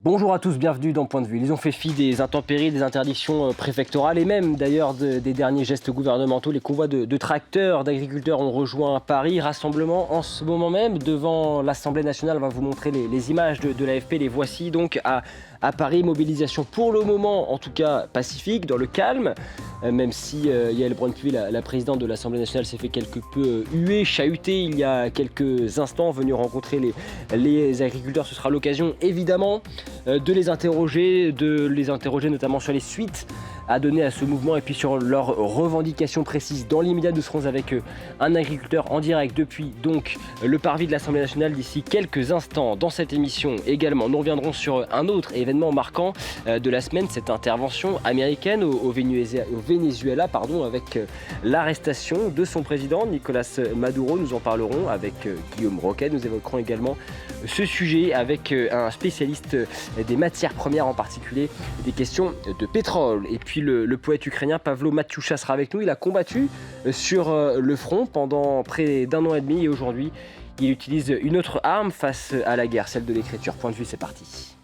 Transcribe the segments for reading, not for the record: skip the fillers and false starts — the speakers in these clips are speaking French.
Bonjour à tous, bienvenue dans Point de vue. Ils ont fait fi des intempéries, des interdictions préfectorales et même d'ailleurs des derniers gestes gouvernementaux. Les convois de tracteurs, d'agriculteurs ont rejoint Paris. Rassemblement en ce moment même devant l'Assemblée nationale. On va vous montrer les images de l'AFP. Les voici donc à Paris. Mobilisation pour le moment, en tout cas pacifique, dans le calme. Même si Yael Braun-Pivet, la présidente de l'Assemblée nationale, s'est fait quelque peu huer, chahuter il y a quelques instants, venue rencontrer les agriculteurs. Ce sera l'occasion évidemment de les interroger notamment sur les suites à donner à ce mouvement et puis sur leurs revendications précises. Dans l'immédiat, nous serons avec un agriculteur en direct depuis donc le parvis de l'Assemblée nationale d'ici quelques instants. Dans cette émission également, nous reviendrons sur un autre événement marquant de la semaine, cette intervention américaine au Venezuela, avec l'arrestation de son président Nicolas Maduro. Nous en parlerons avec Guillaume Roquet. Nous évoquerons également ce sujet avec un spécialiste des matières premières, en particulier des questions de pétrole. Et puis le poète ukrainien Pavlo Matyusha sera avec nous. Il a combattu sur le front pendant près d'un an et demi et aujourd'hui il utilise une autre arme face à la guerre, celle de l'écriture. Point de vue, c'est parti.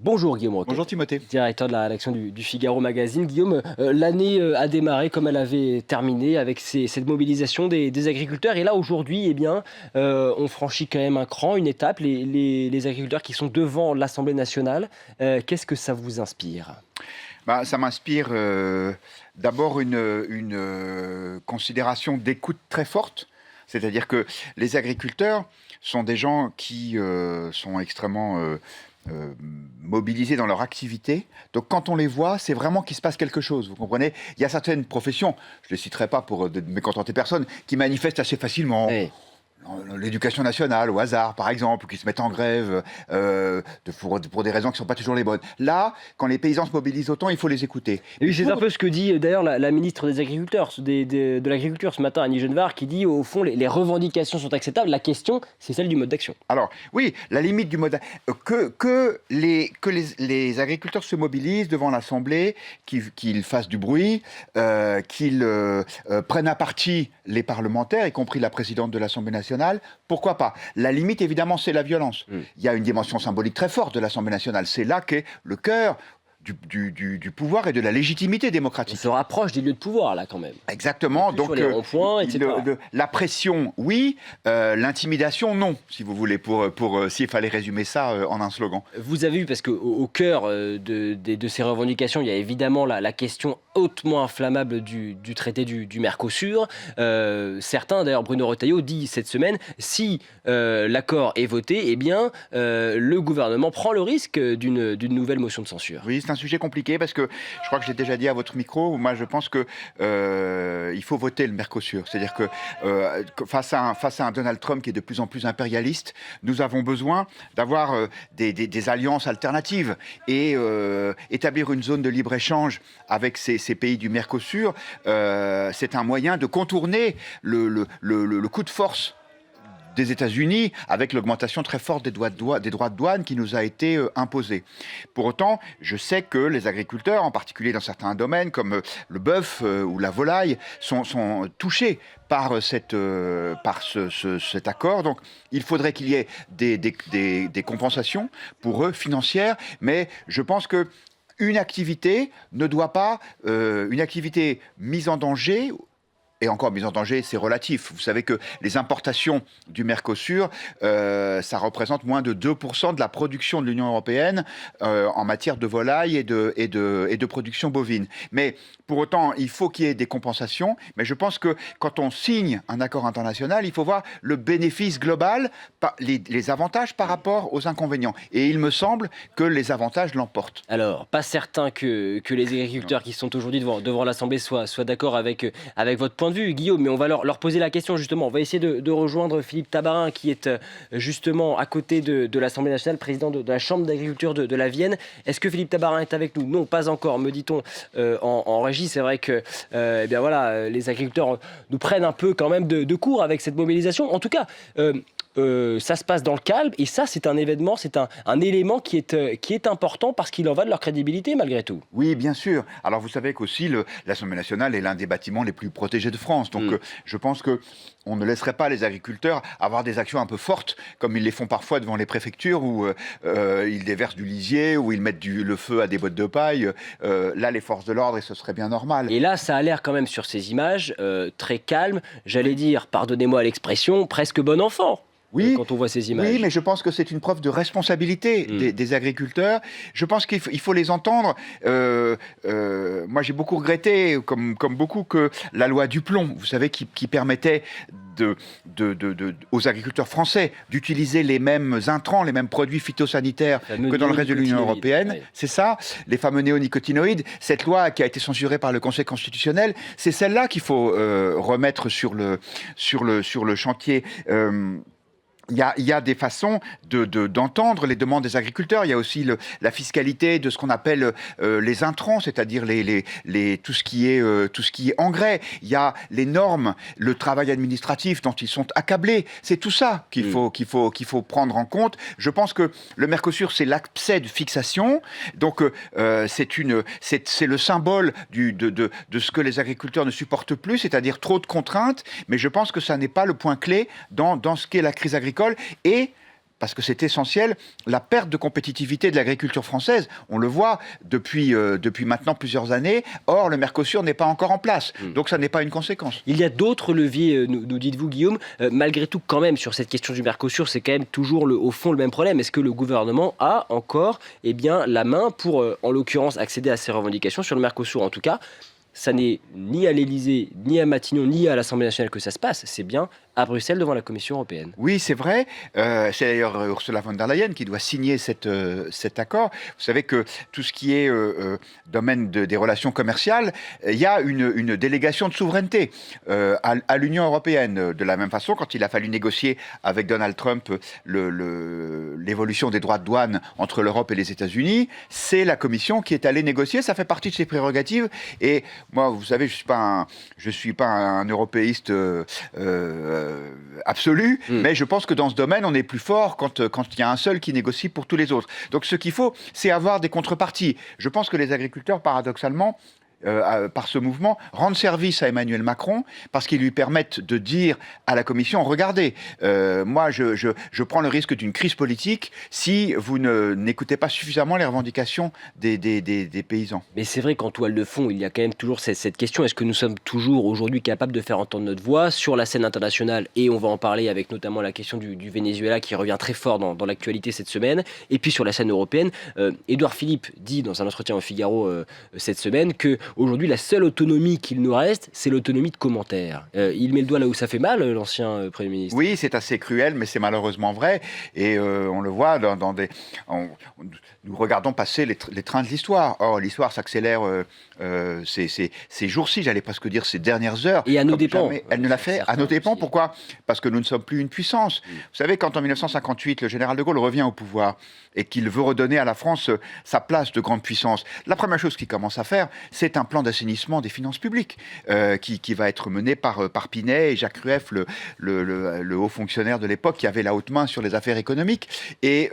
Bonjour Guillaume Roquet. Bonjour Timothée. Directeur de la rédaction du Figaro Magazine. Guillaume, l'année a démarré comme elle avait terminé avec cette mobilisation des agriculteurs. Et là aujourd'hui, on franchit quand même un cran, une étape. Les agriculteurs qui sont devant l'Assemblée nationale, qu'est-ce que ça vous inspire ? Ça m'inspire d'abord une considération d'écoute très forte. C'est-à-dire que les agriculteurs sont des gens qui sont extrêmement mobilisés dans leur activité. Donc quand on les voit, c'est vraiment qu'il se passe quelque chose. Vous comprenez ? Il y a certaines professions, je ne les citerai pas pour ne mécontenter personne, qui manifestent assez facilement. Oui. L'éducation nationale, au hasard, par exemple, qui se mettent en grève pour des raisons qui ne sont pas toujours les bonnes. Là, quand les paysans se mobilisent autant, il faut les écouter. Et oui, c'est un peu ce que dit d'ailleurs la ministre des Agriculteurs, de l'Agriculture ce matin, Annie Genevard, qui dit au fond les revendications sont acceptables. La question, c'est celle du mode d'action. Alors, oui, la limite du mode que les agriculteurs se mobilisent devant l'Assemblée, qu'ils fassent du bruit, qu'ils prennent à partie les parlementaires, y compris la présidente de l'Assemblée nationale. Pourquoi pas ? La limite, évidemment, c'est la violence. Il y a une dimension symbolique très forte de l'Assemblée nationale. C'est là qu'est le cœur du pouvoir et de la légitimité démocratique. On se rapproche des lieux de pouvoir, là, quand même. Exactement. Donc, sur les ronds-points, etc. La pression, oui. L'intimidation, non, si vous voulez, s'il fallait résumer ça en un slogan. Vous avez vu, parce qu'au cœur de ces revendications, il y a évidemment la question hautement inflammable du traité du Mercosur. Certains, d'ailleurs, Bruno Retailleau dit cette semaine, si l'accord est voté, le gouvernement prend le risque d'une nouvelle motion de censure. Oui, c'est un sujet compliqué parce que je crois que j'ai déjà dit à votre micro, moi je pense que il faut voter le Mercosur. C'est-à-dire que face à un Donald Trump qui est de plus en plus impérialiste, nous avons besoin d'avoir des alliances alternatives et établir une zone de libre-échange avec ces pays du Mercosur, c'est un moyen de contourner le coup de force des États-Unis avec l'augmentation très forte des droits de douane qui nous a été imposée. Pour autant, je sais que les agriculteurs, en particulier dans certains domaines comme le bœuf ou la volaille, sont touchés par cet accord. Donc, il faudrait qu'il y ait des compensations pour eux financières, mais je pense que une activité ne doit pas, une activité mise en danger. Et encore, mise en danger, c'est relatif. Vous savez que les importations du Mercosur, ça représente moins de 2% de la production de l'Union européenne en matière de volaille et de production bovine. Mais pour autant, il faut qu'il y ait des compensations. Mais je pense que quand on signe un accord international, il faut voir le bénéfice global, les avantages par rapport aux inconvénients. Et il me semble que les avantages l'emportent. Alors, pas certain que les agriculteurs qui sont aujourd'hui devant l'Assemblée soient d'accord avec votre point de vue, Guillaume, mais on va leur poser la question justement. On va essayer de rejoindre Philippe Tabarin qui est justement à côté de l'Assemblée nationale, président de la Chambre d'agriculture de la Vienne. Est-ce que Philippe Tabarin est avec nous ? Non, pas encore, me dit-on en régie. C'est vrai que les agriculteurs nous prennent un peu quand même de court avec cette mobilisation. En tout cas, ça se passe dans le calme, et ça, c'est un événement, c'est un élément qui est important parce qu'il en va de leur crédibilité, malgré tout. Oui, bien sûr. Alors, vous savez qu'aussi, l'Assemblée nationale est l'un des bâtiments les plus protégés de France. Donc, je pense qu'on ne laisserait pas les agriculteurs avoir des actions un peu fortes, comme ils les font parfois devant les préfectures, où ils déversent du lisier, où ils mettent le feu à des bottes de paille. Là, les forces de l'ordre, et ce serait bien normal. Et là, ça a l'air quand même, sur ces images, très calme. J'allais dire, pardonnez-moi l'expression, presque bon enfant. Oui, quand on voit ces images. Oui, mais je pense que c'est une preuve de responsabilité des agriculteurs. Je pense qu'il faut les entendre. Moi, j'ai beaucoup regretté, comme beaucoup, que la loi Duplon, vous savez, qui permettait aux agriculteurs français d'utiliser les mêmes intrants, les mêmes produits phytosanitaires que dans le reste de l'Union européenne. Oui. C'est ça, les fameux néonicotinoïdes. Cette loi qui a été censurée par le Conseil constitutionnel, c'est celle-là qu'il faut remettre sur le chantier. Il y a des façons d'entendre les demandes des agriculteurs. Il y a aussi la fiscalité de ce qu'on appelle les intrants, c'est-à-dire tout ce qui est engrais. Il y a les normes, le travail administratif dont ils sont accablés. C'est tout ça qu'il faut prendre en compte. Je pense que le Mercosur, c'est l'abcès de fixation. Donc, c'est le symbole de ce que les agriculteurs ne supportent plus, c'est-à-dire trop de contraintes. Mais je pense que ça n'est pas le point clé dans ce qu'est la crise agricole. Et, parce que c'est essentiel, la perte de compétitivité de l'agriculture française, on le voit depuis maintenant plusieurs années. Or, le Mercosur n'est pas encore en place. Donc, ça n'est pas une conséquence. Il y a d'autres leviers, nous dites-vous, Guillaume. Malgré tout, quand même, sur cette question du Mercosur, c'est quand même toujours, au fond, le même problème. Est-ce que le gouvernement a encore la main pour, en l'occurrence, accéder à ces revendications sur le Mercosur? En tout cas, ça n'est ni à l'Élysée, ni à Matignon, ni à l'Assemblée nationale que ça se passe. C'est bien à Bruxelles, devant la Commission européenne. Oui, c'est vrai. C'est d'ailleurs Ursula von der Leyen qui doit signer cet accord. Vous savez que tout ce qui est domaine des relations commerciales, il y a une délégation de souveraineté à l'Union européenne. De la même façon, quand il a fallu négocier avec Donald Trump l'évolution des droits de douane entre l'Europe et les États-Unis, c'est la Commission qui est allée négocier. Ça fait partie de ses prérogatives. Et moi, vous savez, je suis pas un européiste absolu, mais je pense que dans ce domaine, on est plus fort quand il y a un seul qui négocie pour tous les autres. Donc ce qu'il faut, c'est avoir des contreparties. Je pense que les agriculteurs, paradoxalement, par ce mouvement, rendent service à Emmanuel Macron parce qu'ils lui permettent de dire à la Commission, regardez, moi je prends le risque d'une crise politique si vous n'écoutez pas suffisamment les revendications des paysans. Mais c'est vrai qu'en toile de fond, il y a quand même toujours cette question, est-ce que nous sommes toujours aujourd'hui capables de faire entendre notre voix sur la scène internationale? Et on va en parler avec notamment la question du Venezuela qui revient très fort dans l'actualité cette semaine, et puis sur la scène européenne. Édouard Philippe dit dans un entretien au Figaro cette semaine que aujourd'hui, la seule autonomie qu'il nous reste, c'est l'autonomie de commentaire. Il met le doigt là où ça fait mal, l'ancien Premier ministre. Oui, c'est assez cruel, mais c'est malheureusement vrai. Et on le voit nous regardons passer les trains de l'histoire. Or, l'histoire s'accélère ces jours-ci, j'allais presque dire ces dernières heures. Et à nos dépens. Elle ne l'a fait à nos dépens. Pourquoi ? Parce que nous ne sommes plus une puissance. Vous savez, quand en 1958, le général de Gaulle revient au pouvoir et qu'il veut redonner à la France sa place de grande puissance, la première chose qu'il commence à faire, c'est un plan d'assainissement des finances publiques qui va être mené par Pinet et Jacques Rueff, le haut fonctionnaire de l'époque qui avait la haute main sur les affaires économiques. Et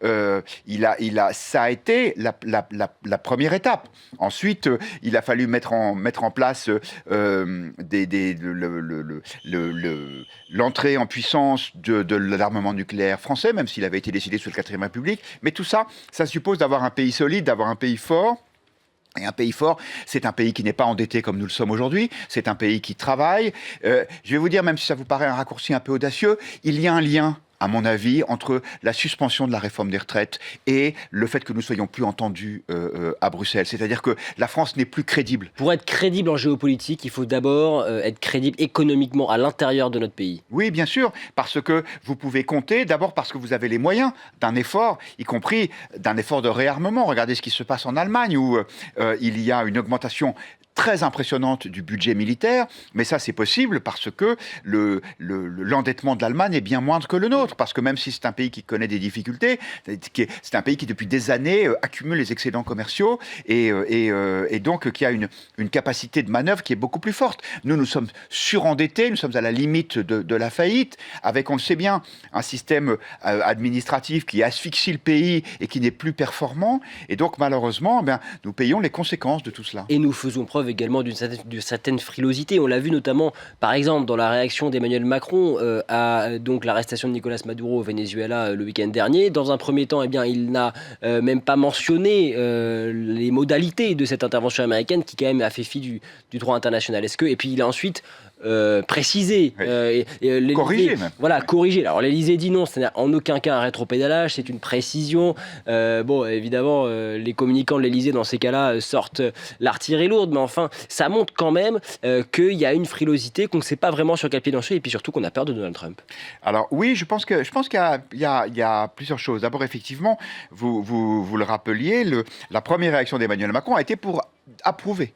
ça a été la première étape. Ensuite, il a fallu mettre en place l'entrée en puissance de l'armement nucléaire français, même s'il avait été décidé sous la 4ème République. Mais tout ça, ça suppose d'avoir un pays solide, d'avoir un pays fort. Et un pays fort, c'est un pays qui n'est pas endetté comme nous le sommes aujourd'hui, c'est un pays qui travaille. Je vais vous dire, même si ça vous paraît un raccourci un peu audacieux, il y a un lien, à mon avis, entre la suspension de la réforme des retraites et le fait que nous soyons plus entendus à Bruxelles. C'est-à-dire que la France n'est plus crédible. Pour être crédible en géopolitique, il faut d'abord être crédible économiquement à l'intérieur de notre pays. Oui, bien sûr, parce que vous pouvez compter, d'abord parce que vous avez les moyens d'un effort, y compris d'un effort de réarmement. Regardez ce qui se passe en Allemagne, où il y a une augmentation très impressionnante du budget militaire, mais ça c'est possible parce que l'endettement de l'Allemagne est bien moindre que le nôtre, parce que même si c'est un pays qui connaît des difficultés, c'est un pays qui depuis des années accumule les excédents commerciaux et donc qui a une capacité de manœuvre qui est beaucoup plus forte. Nous sommes surendettés, nous sommes à la limite de la faillite, avec, on le sait bien, un système administratif qui asphyxie le pays et qui n'est plus performant, et donc malheureusement, nous payons les conséquences de tout cela. Et nous faisons preuve également d'une certaine frilosité. On l'a vu notamment, par exemple, dans la réaction d'Emmanuel Macron à donc l'arrestation de Nicolas Maduro au Venezuela le week-end dernier. Dans un premier temps, il n'a même pas mentionné les modalités de cette intervention américaine qui quand même a fait fi du droit international. Et puis il a ensuite précisé, corrigé même. Voilà, corrigé. Alors l'Élysée dit non, ce n'est en aucun cas un rétropédalage, c'est une précision. Évidemment, les communicants de l'Élysée dans ces cas-là sortent l'artillerie lourde, mais enfin, ça montre quand même qu'il y a une frilosité, qu'on ne sait pas vraiment sur quel pied danser, et puis surtout qu'on a peur de Donald Trump. Alors oui, je pense qu'il y a plusieurs choses. D'abord, effectivement, vous le rappeliez, la première réaction d'Emmanuel Macron a été pour approuver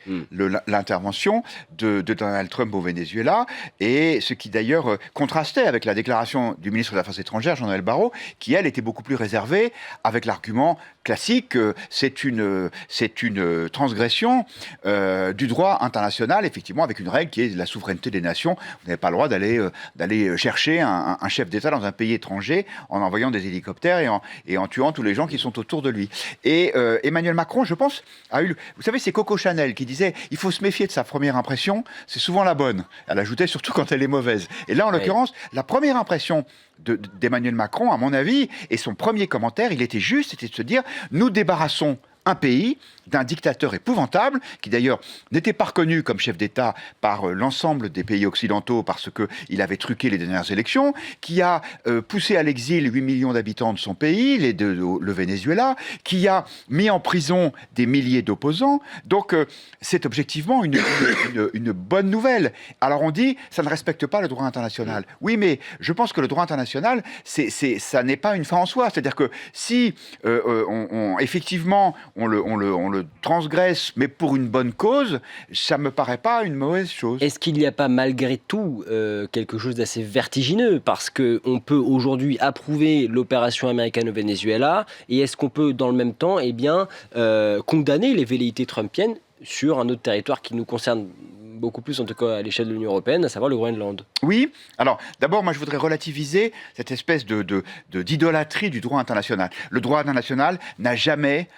l'intervention de Donald Trump au Venezuela, et ce qui d'ailleurs contrastait avec la déclaration du ministre des Affaires étrangères, Jean-Noël Barrot, qui elle était beaucoup plus réservée, avec l'argument classique, c'est une transgression du droit international, effectivement, avec une règle qui est la souveraineté des nations. Vous n'avez pas le droit d'aller chercher un chef d'État dans un pays étranger en envoyant des hélicoptères et en tuant tous les gens qui sont autour de lui. Et Emmanuel Macron, je pense, a eu... Vous savez, c'est Coco Chanel qui disait « il faut se méfier de sa première impression, c'est souvent la bonne ». Elle ajoutait surtout quand elle est mauvaise. Et là, en l'occurrence, la première impression d'Emmanuel Macron, à mon avis, et son premier commentaire, il était juste, c'était de se dire « nous débarrassons un pays d'un dictateur épouvantable, qui d'ailleurs n'était pas reconnu comme chef d'État par l'ensemble des pays occidentaux parce qu'il avait truqué les dernières élections, qui a poussé à l'exil 8 millions d'habitants de son pays, le Venezuela, qui a mis en prison des milliers d'opposants. Donc c'est objectivement une bonne nouvelle. Alors on dit, ça ne respecte pas le droit international. Oui, mais je pense que le droit international, ça n'est pas une fin en soi. C'est-à-dire que si effectivement on le transgresse, mais pour une bonne cause, ça ne me paraît pas une mauvaise chose. Est-ce qu'il n'y a pas malgré tout quelque chose d'assez vertigineux? Parce qu'on peut aujourd'hui approuver l'opération américaine au Venezuela, et est-ce qu'on peut dans le même temps condamner les velléités trumpiennes sur un autre territoire qui nous concerne beaucoup plus, en tout cas à l'échelle de l'Union européenne, à savoir le Groenland? Oui, alors d'abord moi je voudrais relativiser cette espèce d'idolâtrie du droit international. Le droit international n'a jamais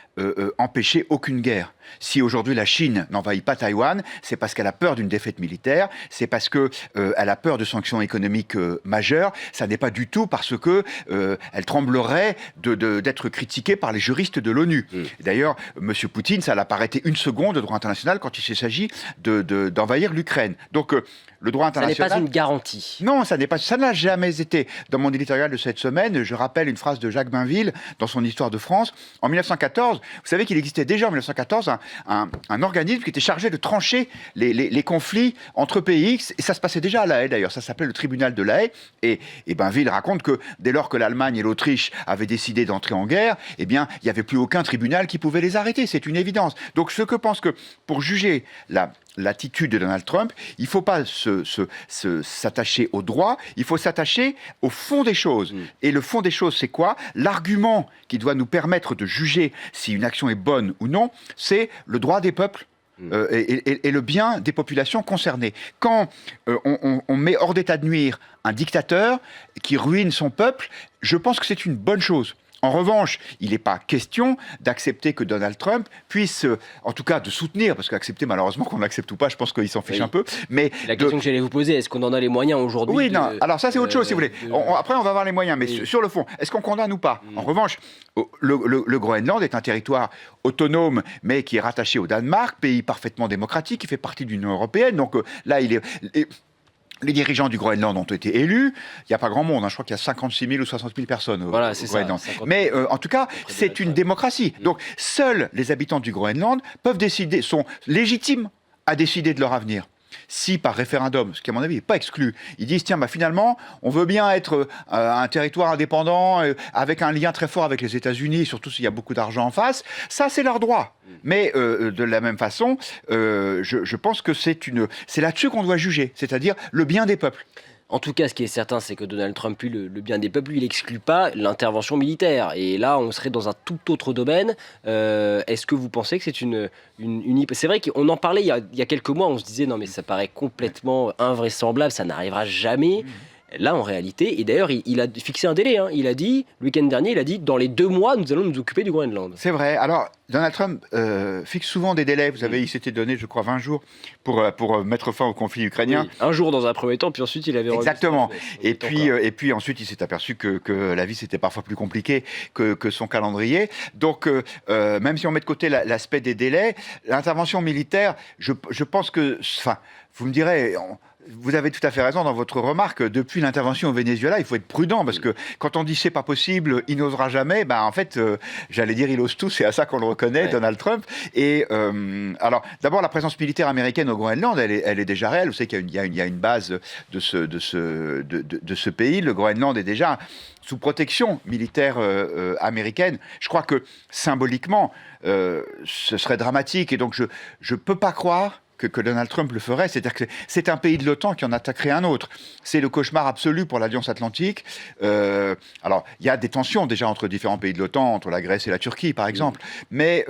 empêché aucune guerre. Si aujourd'hui la Chine n'envahit pas Taïwan, c'est parce qu'elle a peur d'une défaite militaire, c'est parce qu'elle a peur de sanctions économiques majeures, ça n'est pas du tout parce qu'elle tremblerait d'être critiquée par les juristes de l'ONU. D'ailleurs, M. Poutine, ça l'a pas arrêté une seconde de droit international quand il s'agit d'envahir l'Ukraine. Donc le droit international... Ça n'est pas une garantie. Non, ça n'a jamais été. Dans mon éditorial de cette semaine, je rappelle une phrase de Jacques Bainville dans son Histoire de France. En 1914, vous savez qu'il existait déjà en 1914 un organisme qui était chargé de trancher les conflits entre pays. Et ça se passait déjà à La Haye d'ailleurs. Ça s'appelait le tribunal de La Haye. Et Bainville raconte que dès lors que l'Allemagne et l'Autriche avaient décidé d'entrer en guerre, eh bien, il n'y avait plus aucun tribunal qui pouvait les arrêter. C'est une évidence. Donc, ce que pense que pour juger l'attitude de Donald Trump, il ne faut pas s'attacher au droit, il faut s'attacher au fond des choses. Et le fond des choses, c'est quoi? L'argument qui doit nous permettre de juger si une action est bonne ou non, c'est le droit des peuples. Et le bien des populations concernées. Quand on met hors d'état de nuire un dictateur qui ruine son peuple, je pense que c'est une bonne chose. En revanche, il n'est pas question d'accepter que Donald Trump puisse, en tout cas de soutenir, parce qu'accepter malheureusement qu'on l'accepte ou pas, je pense qu'il s'en fiche un peu. Mais la question que j'allais vous poser, est-ce qu'on en a les moyens aujourd'hui? Oui, non. Alors ça c'est autre chose si vous voulez. Après on va voir les moyens, mais sur le fond, est-ce qu'on condamne ou pas? En revanche, le Groenland est un territoire autonome, mais qui est rattaché au Danemark, pays parfaitement démocratique, qui fait partie de l'Union européenne. Donc là, les dirigeants du Groenland ont été élus. Il n'y a pas grand monde. Je crois qu'il y a 56 000 ou 60 000 personnes au Groenland. Mais en tout cas, c'est une démocratie. Donc, seuls les habitants du Groenland peuvent décider, sont légitimes à décider de leur avenir. si par référendum, ce qui à mon avis n'est pas exclu, ils disent tiens, bah, finalement, on veut bien être un territoire indépendant avec un lien très fort avec les États-Unis, surtout s'il y a beaucoup d'argent en face, ça c'est leur droit. Mais de la même façon, je pense que c'est là-dessus qu'on doit juger, c'est-à-dire le bien des peuples. En tout cas, ce qui est certain, c'est que Donald Trump, lui, le bien des peuples, lui, il n'exclut pas l'intervention militaire. Et là, on serait dans un tout autre domaine. Est-ce que vous pensez que c'est C'est vrai qu'on en parlait il y a quelques mois, on se disait, non mais ça paraît complètement invraisemblable, ça n'arrivera jamais. Là, en réalité, et d'ailleurs, il a fixé un délai. Hein. Il a dit, le week-end dernier, il a dit, dans les 2 mois, nous allons nous occuper du Groenland. C'est vrai. Alors, Donald Trump fixe souvent des délais. Vous savez, il s'était donné, je crois, 20 jours pour mettre fin au conflit ukrainien. Oui, un jour dans un premier temps, puis ensuite il avait... Exactement. Et puis ensuite, il s'est aperçu que la vie, c'était parfois plus compliqué que son calendrier. Donc, même si on met de côté l'aspect des délais, l'intervention militaire, je pense que... Enfin, vous me direz... Vous avez tout à fait raison dans votre remarque. Depuis l'intervention au Venezuela, il faut être prudent parce que quand on dit c'est pas possible, il n'osera jamais. Ben en fait, j'allais dire il ose tout. C'est à ça qu'on le reconnaît, Donald Trump. Et alors, d'abord, la présence militaire américaine au Groenland, elle est déjà réelle. Vous savez qu'il y a une base de ce pays. Le Groenland est déjà sous protection militaire américaine. Je crois que symboliquement, ce serait dramatique. Et donc, je peux pas croire que Donald Trump le ferait, c'est-à-dire que c'est un pays de l'OTAN qui en attaquerait un autre. C'est le cauchemar absolu pour l'Alliance Atlantique. Alors, il y a des tensions déjà entre différents pays de l'OTAN, entre la Grèce et la Turquie, par exemple. Mais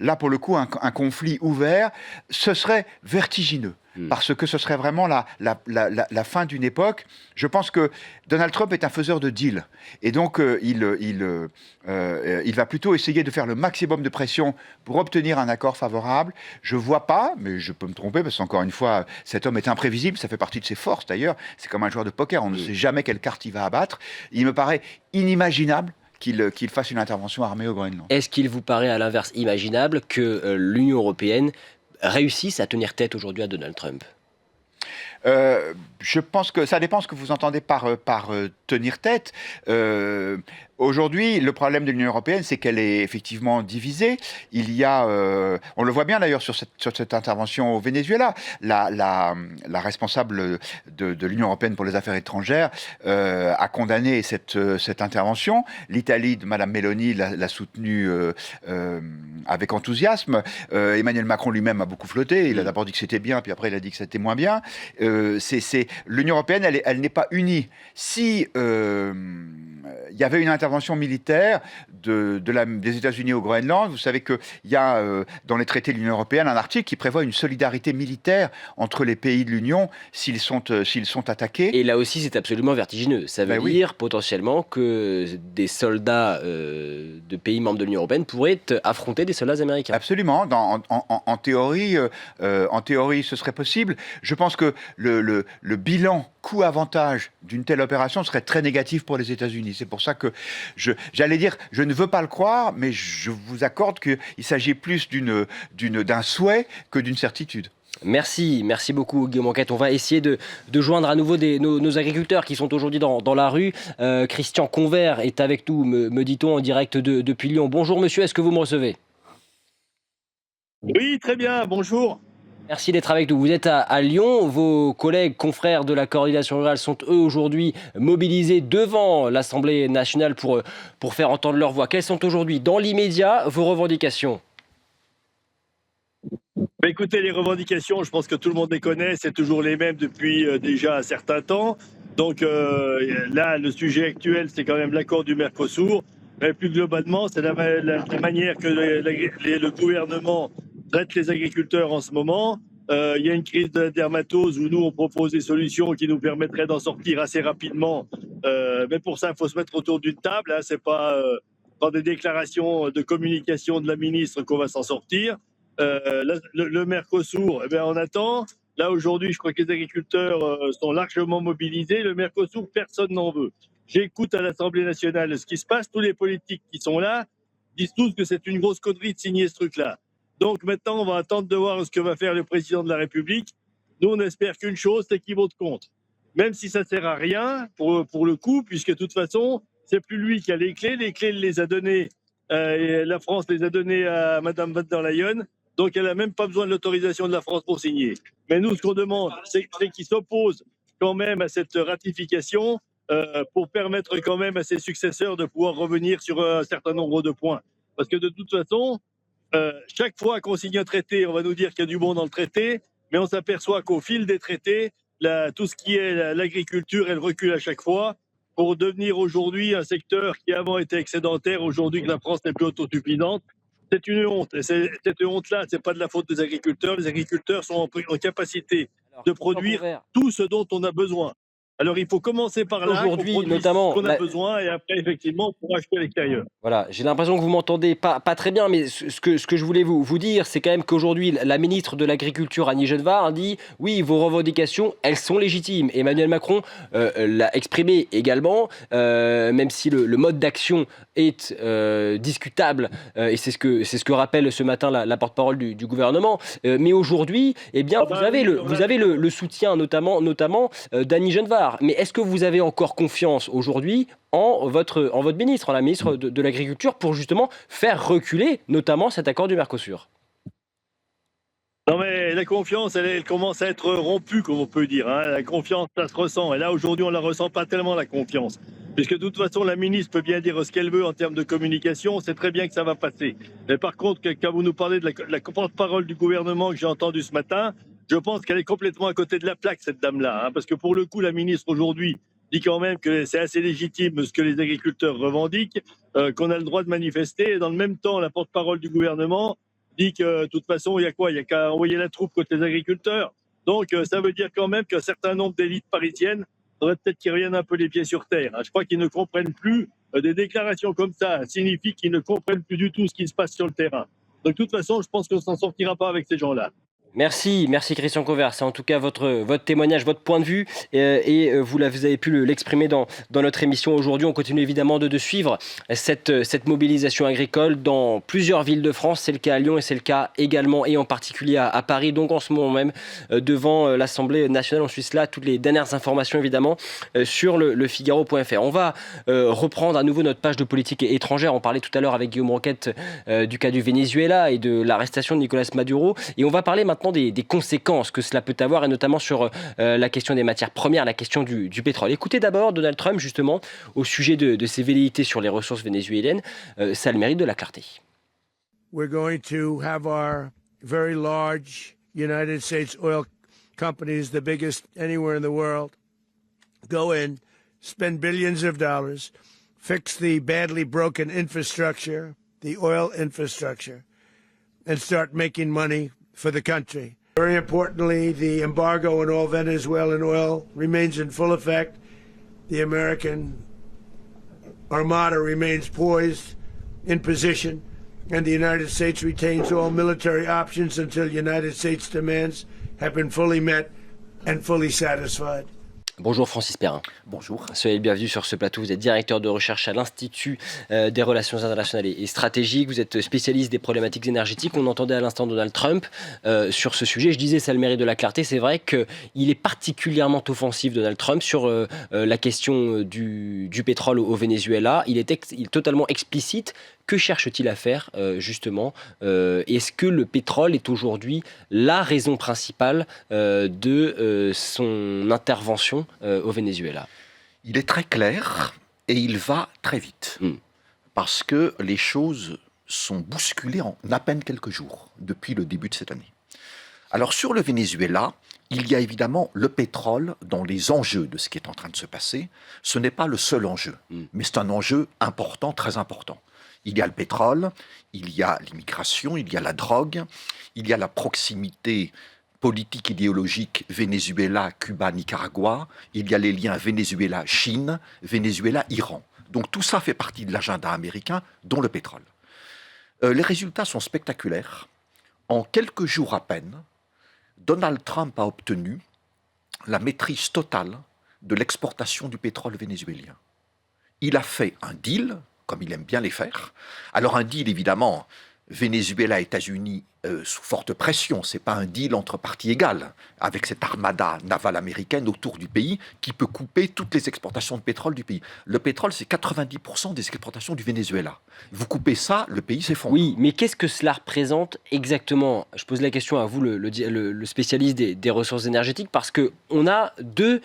là, pour le coup, un conflit ouvert, ce serait vertigineux. Parce que ce serait vraiment la fin d'une époque. Je pense que Donald Trump est un faiseur de deals. Et donc, il va plutôt essayer de faire le maximum de pression pour obtenir un accord favorable. Je ne vois pas, mais je peux me tromper, parce qu'encore une fois, cet homme est imprévisible. Ça fait partie de ses forces, d'ailleurs. C'est comme un joueur de poker. On ne sait jamais quelle carte il va abattre. Il me paraît inimaginable qu'il fasse une intervention armée au Groenland. Est-ce qu'il vous paraît, à l'inverse, imaginable que l'Union européenne réussissent à tenir tête aujourd'hui à Donald Trump? Je pense que ça dépend ce que vous entendez par tenir tête. Aujourd'hui, le problème de l'Union européenne, c'est qu'elle est effectivement divisée. Il y a, on le voit bien d'ailleurs sur cette intervention au Venezuela, la responsable de l'Union européenne pour les affaires étrangères a condamné cette intervention. L'Italie de Madame Meloni l'a soutenue avec enthousiasme. Emmanuel Macron lui-même a beaucoup flotté. Il a d'abord dit que c'était bien, puis après il a dit que c'était moins bien. L'Union européenne, elle n'est pas unie. Si il y avait une intervention militaire des États-Unis au Groenland, vous savez qu'il y a dans les traités de l'Union européenne un article qui prévoit une solidarité militaire entre les pays de l'Union s'ils sont attaqués. Et là aussi, c'est absolument vertigineux. Ça veut dire potentiellement que des soldats de pays membres de l'Union européenne pourraient affronter des soldats américains. Absolument. En théorie, ce serait possible. Je pense que le bilan coût-avantage d'une telle opération serait très négatif pour les États-Unis. C'est pour ça que j'allais dire, je ne veux pas le croire, mais je vous accorde qu'il s'agit plus d'un souhait que d'une certitude. Merci beaucoup Guillaume Enquête. On va essayer de joindre à nouveau nos agriculteurs qui sont aujourd'hui dans la rue. Christian Convert est avec nous, me dit-on, en direct depuis Lyon. Bonjour monsieur, est-ce que vous me recevez? Oui, très bien, bonjour. Merci d'être avec nous. Vous êtes à Lyon. Vos collègues, confrères de la coordination rurale sont eux aujourd'hui mobilisés devant l'Assemblée nationale pour faire entendre leur voix. Quelles sont aujourd'hui, dans l'immédiat, vos revendications? Écoutez, les revendications, je pense que tout le monde les connaît, c'est toujours les mêmes depuis déjà un certain temps. Donc là, le sujet actuel, c'est quand même l'accord du Mercosur. Mais plus globalement, c'est la manière que le gouvernement traite les agriculteurs en ce moment. Il y a une crise de dermatose où nous, on propose des solutions qui nous permettraient d'en sortir assez rapidement. Mais pour ça, il faut se mettre autour d'une table. Hein. C'est pas par des déclarations de communication de la ministre qu'on va s'en sortir. Le Mercosur, on attend. Là, aujourd'hui, je crois que les agriculteurs sont largement mobilisés. Le Mercosur, personne n'en veut. J'écoute à l'Assemblée nationale ce qui se passe. Tous les politiques qui sont là disent tous que c'est une grosse connerie de signer ce truc-là. Donc maintenant, on va attendre de voir ce que va faire le président de la République. Nous, on espère qu'une chose, c'est qu'il vote contre. Même si ça ne sert à rien, pour le coup, puisque de toute façon, c'est plus lui qui a les clés. Les clés, il les a données, la France les a données à Mme von der Leyen. Donc elle n'a même pas besoin de l'autorisation de la France pour signer. Mais nous, ce qu'on demande, c'est qu'ils s'opposent quand même à cette ratification pour permettre quand même à ses successeurs de pouvoir revenir sur un certain nombre de points. Parce que de toute façon, chaque fois qu'on signe un traité, on va nous dire qu'il y a du bon dans le traité, mais on s'aperçoit qu'au fil des traités, tout ce qui est l'agriculture, elle recule à chaque fois pour devenir aujourd'hui un secteur qui avant était excédentaire, aujourd'hui que la France n'est plus autosuffisante. C'est une honte. Et cette honte-là, ce n'est pas de la faute des agriculteurs. Les agriculteurs sont en capacité de produire tout ce dont on a besoin. Alors il faut commencer par là, aujourd'hui, qu'on produise notamment, ce qu'on a besoin, et après, effectivement, on pourra acheter à l'extérieur. Voilà, j'ai l'impression que vous m'entendez pas très bien, mais ce que je voulais vous dire, c'est quand même qu'aujourd'hui, la ministre de l'Agriculture, Annie Genevard, dit « Oui, vos revendications, elles sont légitimes ». Emmanuel Macron l'a exprimé également, même si le mode d'action est discutable, et c'est ce que rappelle ce matin la porte-parole du gouvernement. Mais aujourd'hui, eh bien, vous avez le soutien notamment d'Annie Genevard. Mais est-ce que vous avez encore confiance aujourd'hui en votre ministre, en la ministre de l'Agriculture, pour justement faire reculer notamment cet accord du Mercosur? Non mais la confiance, elle commence à être rompue, comme on peut dire. Hein. La confiance, ça se ressent. Et là, aujourd'hui, on ne la ressent pas tellement, la confiance. Puisque de toute façon, la ministre peut bien dire ce qu'elle veut en termes de communication. On sait très bien que ça va passer. Mais par contre, quand vous nous parlez de la porte-parole du gouvernement que j'ai entendue ce matin, je pense qu'elle est complètement à côté de la plaque, cette dame-là. Hein. Parce que pour le coup, la ministre, aujourd'hui, dit quand même que c'est assez légitime ce que les agriculteurs revendiquent, qu'on a le droit de manifester. Et dans le même temps, la porte-parole du gouvernement dit que de toute façon, il y a quoi? Il n'y a qu'à envoyer la troupe contre les agriculteurs. Donc ça veut dire quand même qu'un certain nombre d'élites parisiennes, il faudrait peut-être qu'ils reviennent un peu les pieds sur terre. Je crois qu'ils ne comprennent plus, des déclarations comme ça signifient qu'ils ne comprennent plus du tout ce qui se passe sur le terrain. Donc de toute façon, je pense qu'on ne s'en sortira pas avec ces gens-là. Merci Christian Cauvert. C'est en tout cas votre témoignage, votre point de vue, et vous avez pu l'exprimer dans notre émission aujourd'hui. On continue évidemment de suivre cette mobilisation agricole dans plusieurs villes de France. C'est le cas à Lyon et c'est le cas également et en particulier à Paris, donc en ce moment même devant l'Assemblée nationale. On suit cela, toutes les dernières informations évidemment sur le Figaro.fr. On va reprendre à nouveau notre page de politique étrangère. On parlait tout à l'heure avec Guillaume Roquette du cas du Venezuela et de l'arrestation de Nicolas Maduro, et on va parler maintenant des conséquences que cela peut avoir, et notamment sur la question des matières premières, la question du pétrole. Écoutez d'abord Donald Trump justement au sujet de ses velléités sur les ressources vénézuéliennes. Ça a le mérite de la clarté. We're going to have our very large United States oil companies, the biggest anywhere in the world, go in, spend billions of dollars, fix the badly broken infrastructure, the oil infrastructure, and start making money for the country. Very importantly, the embargo on all Venezuelan oil remains in full effect. The American armada remains poised in position, and the United States retains all military options until United States demands have been fully met and fully satisfied. Bonjour Francis Perrin. Bonjour. Soyez le bienvenu sur ce plateau. Vous êtes directeur de recherche à l'Institut des relations internationales et stratégiques. Vous êtes spécialiste des problématiques énergétiques. On entendait à l'instant Donald Trump sur ce sujet. Je disais, ça a le mérite de la clarté. C'est vrai qu'il est particulièrement offensif, Donald Trump, sur la question du pétrole au Venezuela. Il est totalement explicite. Que cherche-t-il à faire, justement? Est-ce que le pétrole est aujourd'hui la raison principale de son intervention au Venezuela? Il est très clair et il va très vite. Parce que les choses sont bousculées en à peine quelques jours depuis le début de cette année. Alors sur le Venezuela, il y a évidemment le pétrole dans les enjeux de ce qui est en train de se passer. Ce n'est pas le seul enjeu, mais c'est un enjeu important, très important. Il y a le pétrole, il y a l'immigration, il y a la drogue, il y a la proximité politique idéologique Venezuela, Cuba, Nicaragua, il y a les liens Venezuela-Chine, Venezuela-Iran. Donc tout ça fait partie de l'agenda américain, dont le pétrole. Les résultats sont spectaculaires. En quelques jours à peine, Donald Trump a obtenu la maîtrise totale de l'exportation du pétrole vénézuélien. Il a fait un deal, comme il aime bien les faire. Alors un deal, évidemment, Venezuela, États-Unis, sous forte pression. Ce n'est pas un deal entre parties égales, avec cette armada navale américaine autour du pays qui peut couper toutes les exportations de pétrole du pays. Le pétrole, c'est 90% des exportations du Venezuela. Vous coupez ça, le pays s'effondre. Oui, mais qu'est-ce que cela représente exactement? Je pose la question à vous, le spécialiste des ressources énergétiques, parce qu'on a deux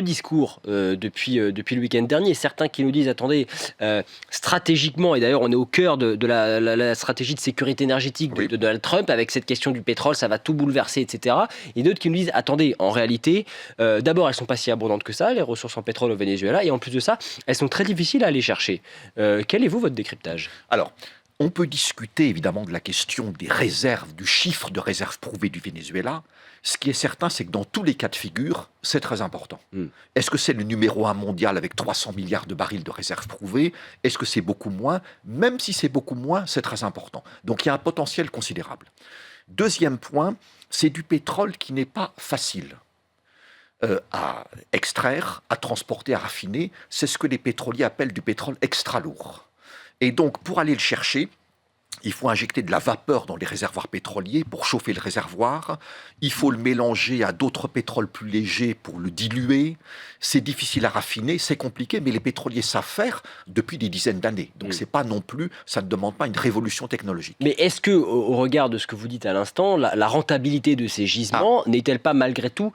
discours depuis le week-end dernier. Certains qui nous disent, attendez, stratégiquement, et d'ailleurs on est au cœur de la stratégie de sécurité énergétique de Donald Trump, avec cette question du pétrole, ça va tout bouleverser, etc. Et d'autres qui nous disent, attendez, en réalité, d'abord elles sont pas si abondantes que ça, les ressources en pétrole au Venezuela, et en plus de ça, elles sont très difficiles à aller chercher. Quel est votre décryptage? Alors, on peut discuter évidemment de la question des réserves, du chiffre de réserves prouvées du Venezuela. Ce qui est certain, c'est que dans tous les cas de figure, c'est très important. Est-ce que c'est le numéro 1 mondial avec 300 milliards de barils de réserves prouvées? Est-ce que c'est beaucoup moins? Même si c'est beaucoup moins, c'est très important. Donc il y a un potentiel considérable. Deuxième point, c'est du pétrole qui n'est pas facile à extraire, à transporter, à raffiner. C'est ce que les pétroliers appellent du pétrole extra lourd. Et donc, pour aller le chercher, il faut injecter de la vapeur dans les réservoirs pétroliers pour chauffer le réservoir. Il faut le mélanger à d'autres pétroles plus légers pour le diluer. C'est difficile à raffiner, c'est compliqué, mais les pétroliers savent faire depuis des dizaines d'années. Donc c'est pas non plus, ça ne demande pas une révolution technologique. Mais est-ce que, au regard de ce que vous dites à l'instant, la rentabilité de ces gisements n'est-elle pas malgré tout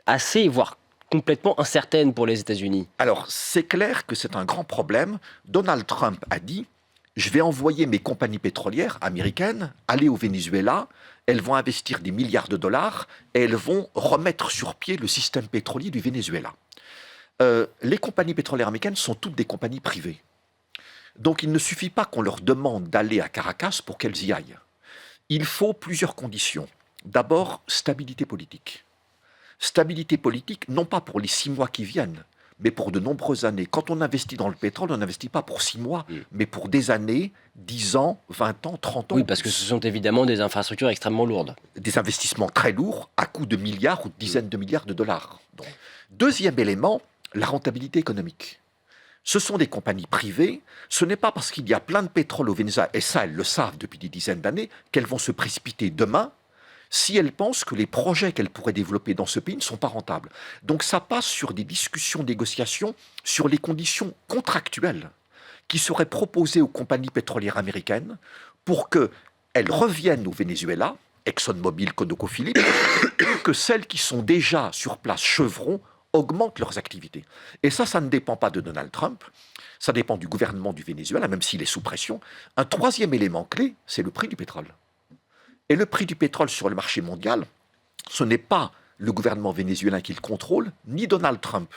assez, voire complètement incertaine pour les États-Unis? Alors, c'est clair que c'est un grand problème. Donald Trump a dit « Je vais envoyer mes compagnies pétrolières américaines aller au Venezuela. Elles vont investir des milliards de dollars et elles vont remettre sur pied le système pétrolier du Venezuela. » Les compagnies pétrolières américaines sont toutes des compagnies privées. Donc, il ne suffit pas qu'on leur demande d'aller à Caracas pour qu'elles y aillent. Il faut plusieurs conditions. D'abord, stabilité politique. Stabilité politique, non pas pour les 6 mois qui viennent, mais pour de nombreuses années. Quand on investit dans le pétrole, on n'investit pas pour 6 mois, mais pour des années, 10 ans, 20 ans, 30 ans. Oui, parce que ce sont évidemment des infrastructures extrêmement lourdes. Des investissements très lourds, à coût de milliards ou de dizaines de milliards de dollars. Donc, deuxième élément, la rentabilité économique. Ce sont des compagnies privées. Ce n'est pas parce qu'il y a plein de pétrole au Venezuela, et ça, elles le savent depuis des dizaines d'années, qu'elles vont se précipiter demain si elles pensent que les projets qu'elles pourraient développer dans ce pays ne sont pas rentables. Donc ça passe sur des discussions, négociations, sur les conditions contractuelles qui seraient proposées aux compagnies pétrolières américaines pour qu'elles reviennent au Venezuela, ExxonMobil, ConocoPhillips, que celles qui sont déjà sur place, Chevron, augmentent leurs activités. Et ça ne dépend pas de Donald Trump, ça dépend du gouvernement du Venezuela, même s'il est sous pression. Un troisième élément clé, c'est le prix du pétrole. Et le prix du pétrole sur le marché mondial, ce n'est pas le gouvernement vénézuélien qui le contrôle, ni Donald Trump.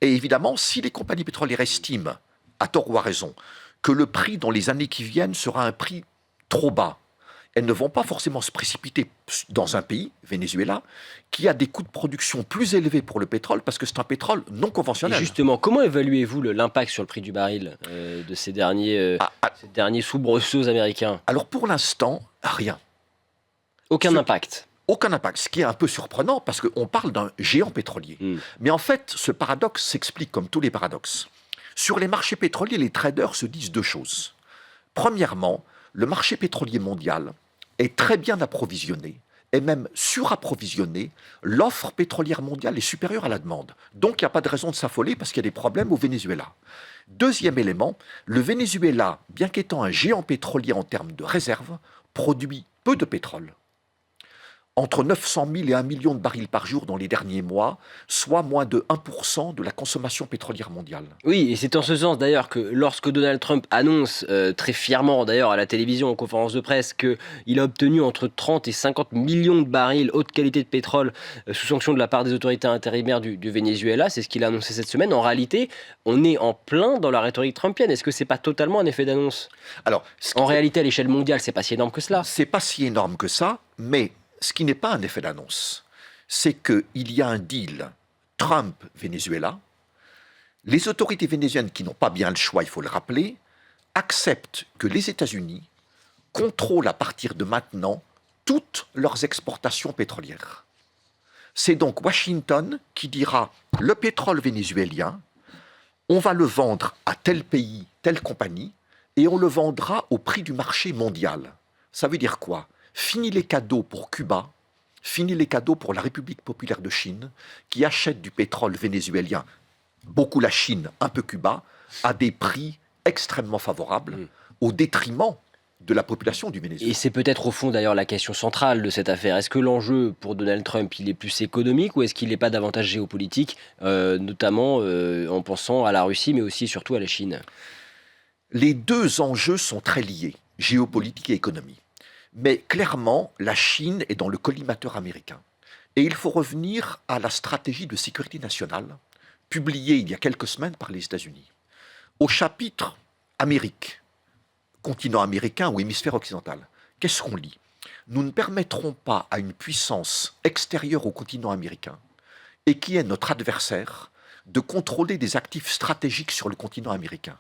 Et évidemment, si les compagnies pétrolières estiment, à tort ou à raison, que le prix dans les années qui viennent sera un prix trop bas, elles ne vont pas forcément se précipiter dans un pays, Venezuela, qui a des coûts de production plus élevés pour le pétrole, parce que c'est un pétrole non conventionnel. Et justement, comment évaluez-vous l'impact sur le prix du baril de ces derniers soubresauts américains? Alors pour l'instant, rien. Aucun impact. Aucun impact, ce qui est un peu surprenant parce qu'on parle d'un géant pétrolier. Mais en fait, ce paradoxe s'explique comme tous les paradoxes. Sur les marchés pétroliers, les traders se disent deux choses. Premièrement, le marché pétrolier mondial est très bien approvisionné et même surapprovisionné. L'offre pétrolière mondiale est supérieure à la demande. Donc il n'y a pas de raison de s'affoler parce qu'il y a des problèmes au Venezuela. Deuxième élément, le Venezuela, bien qu'étant un géant pétrolier en termes de réserves, produit peu de pétrole. Entre 900 000 et 1 million de barils par jour dans les derniers mois, soit moins de 1% de la consommation pétrolière mondiale. Oui, et c'est en ce sens d'ailleurs que lorsque Donald Trump annonce très fièrement d'ailleurs à la télévision en conférence de presse qu'il a obtenu entre 30 et 50 millions de barils haute qualité de pétrole sous sanction de la part des autorités intérimaires du Venezuela, c'est ce qu'il a annoncé cette semaine. En réalité, on est en plein dans la rhétorique trumpienne. Est-ce que c'est pas totalement un effet d'annonce? Alors, en réalité, à l'échelle mondiale, c'est pas si énorme que cela. C'est pas si énorme que ça, mais ce qui n'est pas un effet d'annonce, c'est qu'il y a un deal Trump-Venezuela. Les autorités vénézuéliennes, qui n'ont pas bien le choix, il faut le rappeler, acceptent que les États-Unis contrôlent à partir de maintenant toutes leurs exportations pétrolières. C'est donc Washington qui dira « le pétrole vénézuélien, on va le vendre à tel pays, telle compagnie, et on le vendra au prix du marché mondial ». Ça veut dire quoi ? Fini les cadeaux pour Cuba, fini les cadeaux pour la République populaire de Chine, qui achète du pétrole vénézuélien, beaucoup la Chine, un peu Cuba, à des prix extrêmement favorables, au détriment de la population du Venezuela. Et c'est peut-être au fond d'ailleurs la question centrale de cette affaire. Est-ce que l'enjeu pour Donald Trump, il est plus économique ou est-ce qu'il n'est pas davantage géopolitique, notamment en pensant à la Russie, mais aussi et surtout à la Chine? Les deux enjeux sont très liés, géopolitique et économie. Mais clairement, la Chine est dans le collimateur américain. Et il faut revenir à la stratégie de sécurité nationale, publiée il y a quelques semaines par les États-Unis. Au chapitre Amérique, continent américain ou hémisphère occidental, qu'est-ce qu'on lit? Nous ne permettrons pas à une puissance extérieure au continent américain, et qui est notre adversaire, de contrôler des actifs stratégiques sur le continent américain.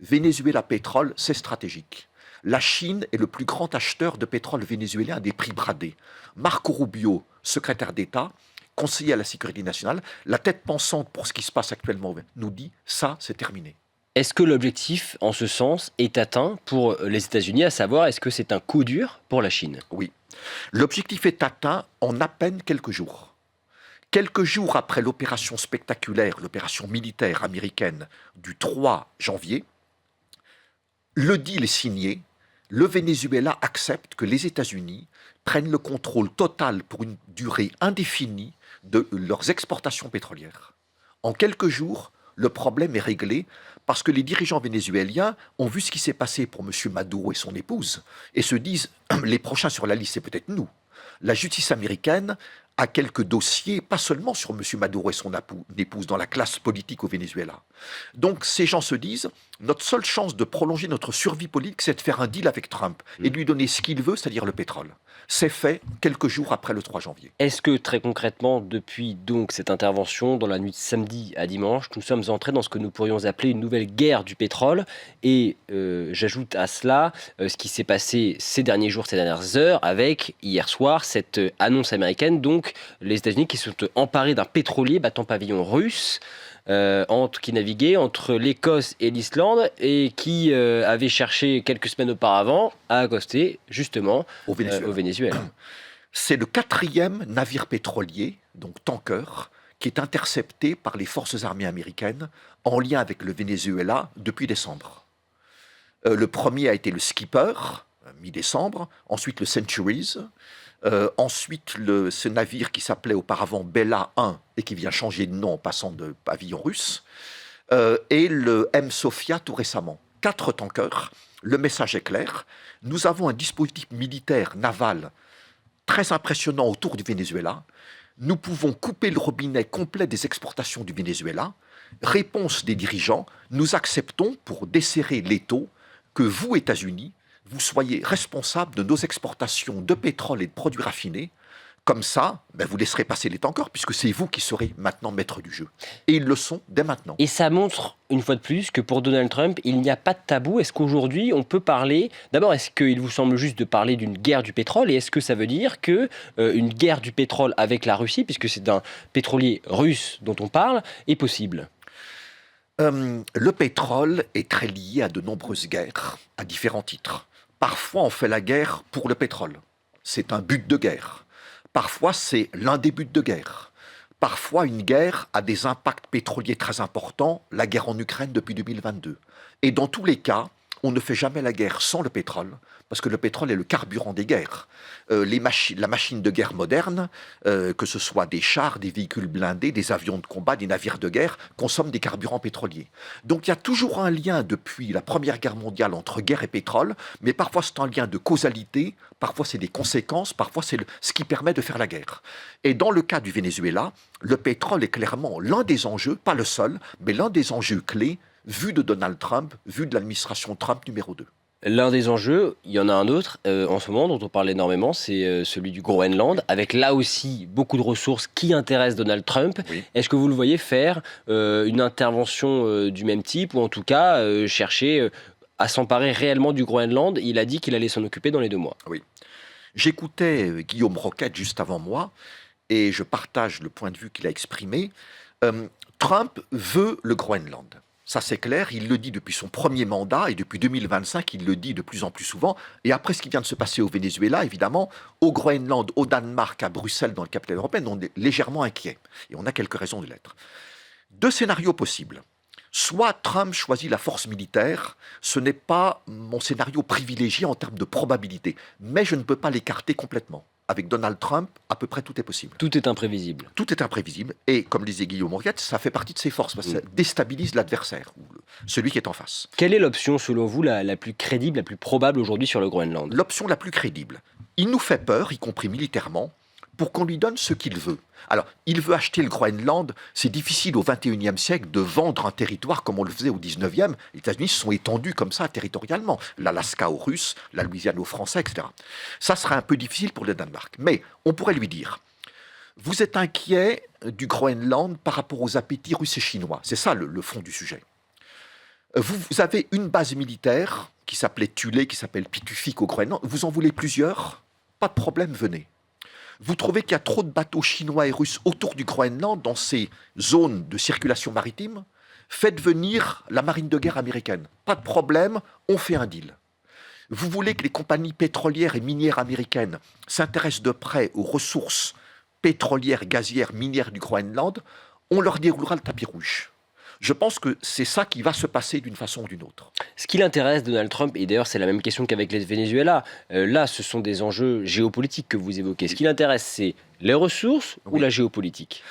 Venezuela pétrole, c'est stratégique. La Chine est le plus grand acheteur de pétrole vénézuélien à des prix bradés. Marco Rubio, secrétaire d'État, conseiller à la sécurité nationale, la tête pensante pour ce qui se passe actuellement, nous dit ça, c'est terminé. Est-ce que l'objectif, en ce sens, est atteint pour les États-Unis, à savoir, est-ce que c'est un coup dur pour la Chine? Oui. L'objectif est atteint en à peine quelques jours. Quelques jours après l'opération spectaculaire, l'opération militaire américaine du 3 janvier, le deal est signé. Le Venezuela accepte que les États-Unis prennent le contrôle total pour une durée indéfinie de leurs exportations pétrolières. En quelques jours, le problème est réglé parce que les dirigeants vénézuéliens ont vu ce qui s'est passé pour M. Maduro et son épouse et se disent les prochains sur la liste, c'est peut-être nous. La justice américaine a quelques dossiers, pas seulement sur M. Maduro et son épouse, dans la classe politique au Venezuela. Donc ces gens se disent, notre seule chance de prolonger notre survie politique, c'est de faire un deal avec Trump et de lui donner ce qu'il veut, c'est-à-dire le pétrole. C'est fait quelques jours après le 3 janvier. Est-ce que très concrètement, depuis donc cette intervention, dans la nuit de samedi à dimanche, nous sommes entrés dans ce que nous pourrions appeler une nouvelle guerre du pétrole? Et j'ajoute à cela ce qui s'est passé ces derniers jours, ces dernières heures, avec hier soir cette annonce américaine, donc les États-Unis qui se sont emparés d'un pétrolier battant pavillon russe, qui naviguait entre l'Écosse et l'Islande et qui avait cherché quelques semaines auparavant à accoster justement au Venezuela. C'est le 4e navire pétrolier, donc tanker, qui est intercepté par les forces armées américaines en lien avec le Venezuela depuis décembre. Le premier a été le Skipper, mi-décembre, ensuite le Centuries, ensuite ce navire qui s'appelait auparavant Bella 1 et qui vient changer de nom en passant de pavillon russe, et le M. Sofia tout récemment. 4 tankers, le message est clair, nous avons un dispositif militaire naval très impressionnant autour du Venezuela, nous pouvons couper le robinet complet des exportations du Venezuela. Réponse des dirigeants, nous acceptons pour desserrer l'étau que vous, États-Unis, vous soyez responsable de nos exportations de pétrole et de produits raffinés. Comme ça, vous laisserez passer les tankers, puisque c'est vous qui serez maintenant maître du jeu. Et ils le sont dès maintenant. Et ça montre, une fois de plus, que pour Donald Trump, il n'y a pas de tabou. Est-ce qu'aujourd'hui, on peut parler... D'abord, est-ce qu'il vous semble juste de parler d'une guerre du pétrole? Et est-ce que ça veut dire qu'une guerre du pétrole avec la Russie, puisque c'est d'un pétrolier russe dont on parle, est possible? Le pétrole est très lié à de nombreuses guerres, à différents titres. Parfois, on fait la guerre pour le pétrole. C'est un but de guerre. Parfois, c'est l'un des buts de guerre. Parfois, une guerre a des impacts pétroliers très importants, la guerre en Ukraine depuis 2022. Et dans tous les cas, on ne fait jamais la guerre sans le pétrole, parce que le pétrole est le carburant des guerres. La machine de guerre moderne, que ce soit des chars, des véhicules blindés, des avions de combat, des navires de guerre, consomment des carburants pétroliers. Donc il y a toujours un lien depuis la Première Guerre mondiale entre guerre et pétrole, mais parfois c'est un lien de causalité, parfois c'est des conséquences, parfois c'est ce qui permet de faire la guerre. Et dans le cas du Venezuela, le pétrole est clairement l'un des enjeux, pas le seul, mais l'un des enjeux clés vu de Donald Trump, vu de l'administration Trump numéro 2. L'un des enjeux, il y en a un autre en ce moment dont on parle énormément, c'est celui du Groenland, avec là aussi beaucoup de ressources qui intéressent Donald Trump. Oui. Est-ce que vous le voyez faire une intervention du même type, ou en tout cas chercher à s'emparer réellement du Groenland? Il a dit qu'il allait s'en occuper dans les 2 mois. Oui. J'écoutais Guillaume Roquette juste avant moi, et je partage le point de vue qu'il a exprimé. Trump veut le Groenland. Ça, c'est clair. Il le dit depuis son premier mandat et depuis 2025, il le dit de plus en plus souvent. Et après ce qui vient de se passer au Venezuela, évidemment, au Groenland, au Danemark, à Bruxelles, dans le capitale européenne, on est légèrement inquiet. Et on a quelques raisons de l'être. 2 scénarios possibles. Soit Trump choisit la force militaire, ce n'est pas mon scénario privilégié en termes de probabilité, mais je ne peux pas l'écarter complètement. Avec Donald Trump, à peu près tout est possible. Tout est imprévisible. Tout est imprévisible, et comme disait Guillaume Henriette, ça fait partie de ses forces, parce que ça déstabilise l'adversaire, ou celui qui est en face. Quelle est l'option, selon vous, la plus crédible, la plus probable aujourd'hui sur le Groenland? L'option la plus crédible. Il nous fait peur, y compris militairement, pour qu'on lui donne ce qu'il veut. Alors, il veut acheter le Groenland. C'est difficile au XXIe siècle de vendre un territoire comme on le faisait au XIXe. Les États-Unis se sont étendus comme ça territorialement. L'Alaska aux Russes, la Louisiane aux Français, etc. Ça serait un peu difficile pour le Danemark. Mais on pourrait lui dire, vous êtes inquiet du Groenland par rapport aux appétits russes et chinois. C'est ça le fond du sujet. Vous avez une base militaire qui s'appelait Thulé, qui s'appelle Pitufik au Groenland. Vous en voulez plusieurs? Pas de problème, venez. Vous trouvez qu'il y a trop de bateaux chinois et russes autour du Groenland, dans ces zones de circulation maritime? Faites venir la marine de guerre américaine. Pas de problème, on fait un deal. Vous voulez que les compagnies pétrolières et minières américaines s'intéressent de près aux ressources pétrolières, gazières, minières du Groenland? On leur déroulera le tapis rouge. Je pense que c'est ça qui va se passer d'une façon ou d'une autre. Ce qui l'intéresse, Donald Trump, et d'ailleurs c'est la même question qu'avec le Venezuela, là ce sont des enjeux géopolitiques que vous évoquez. Ce qui l'intéresse, c'est les ressources ou la géopolitique?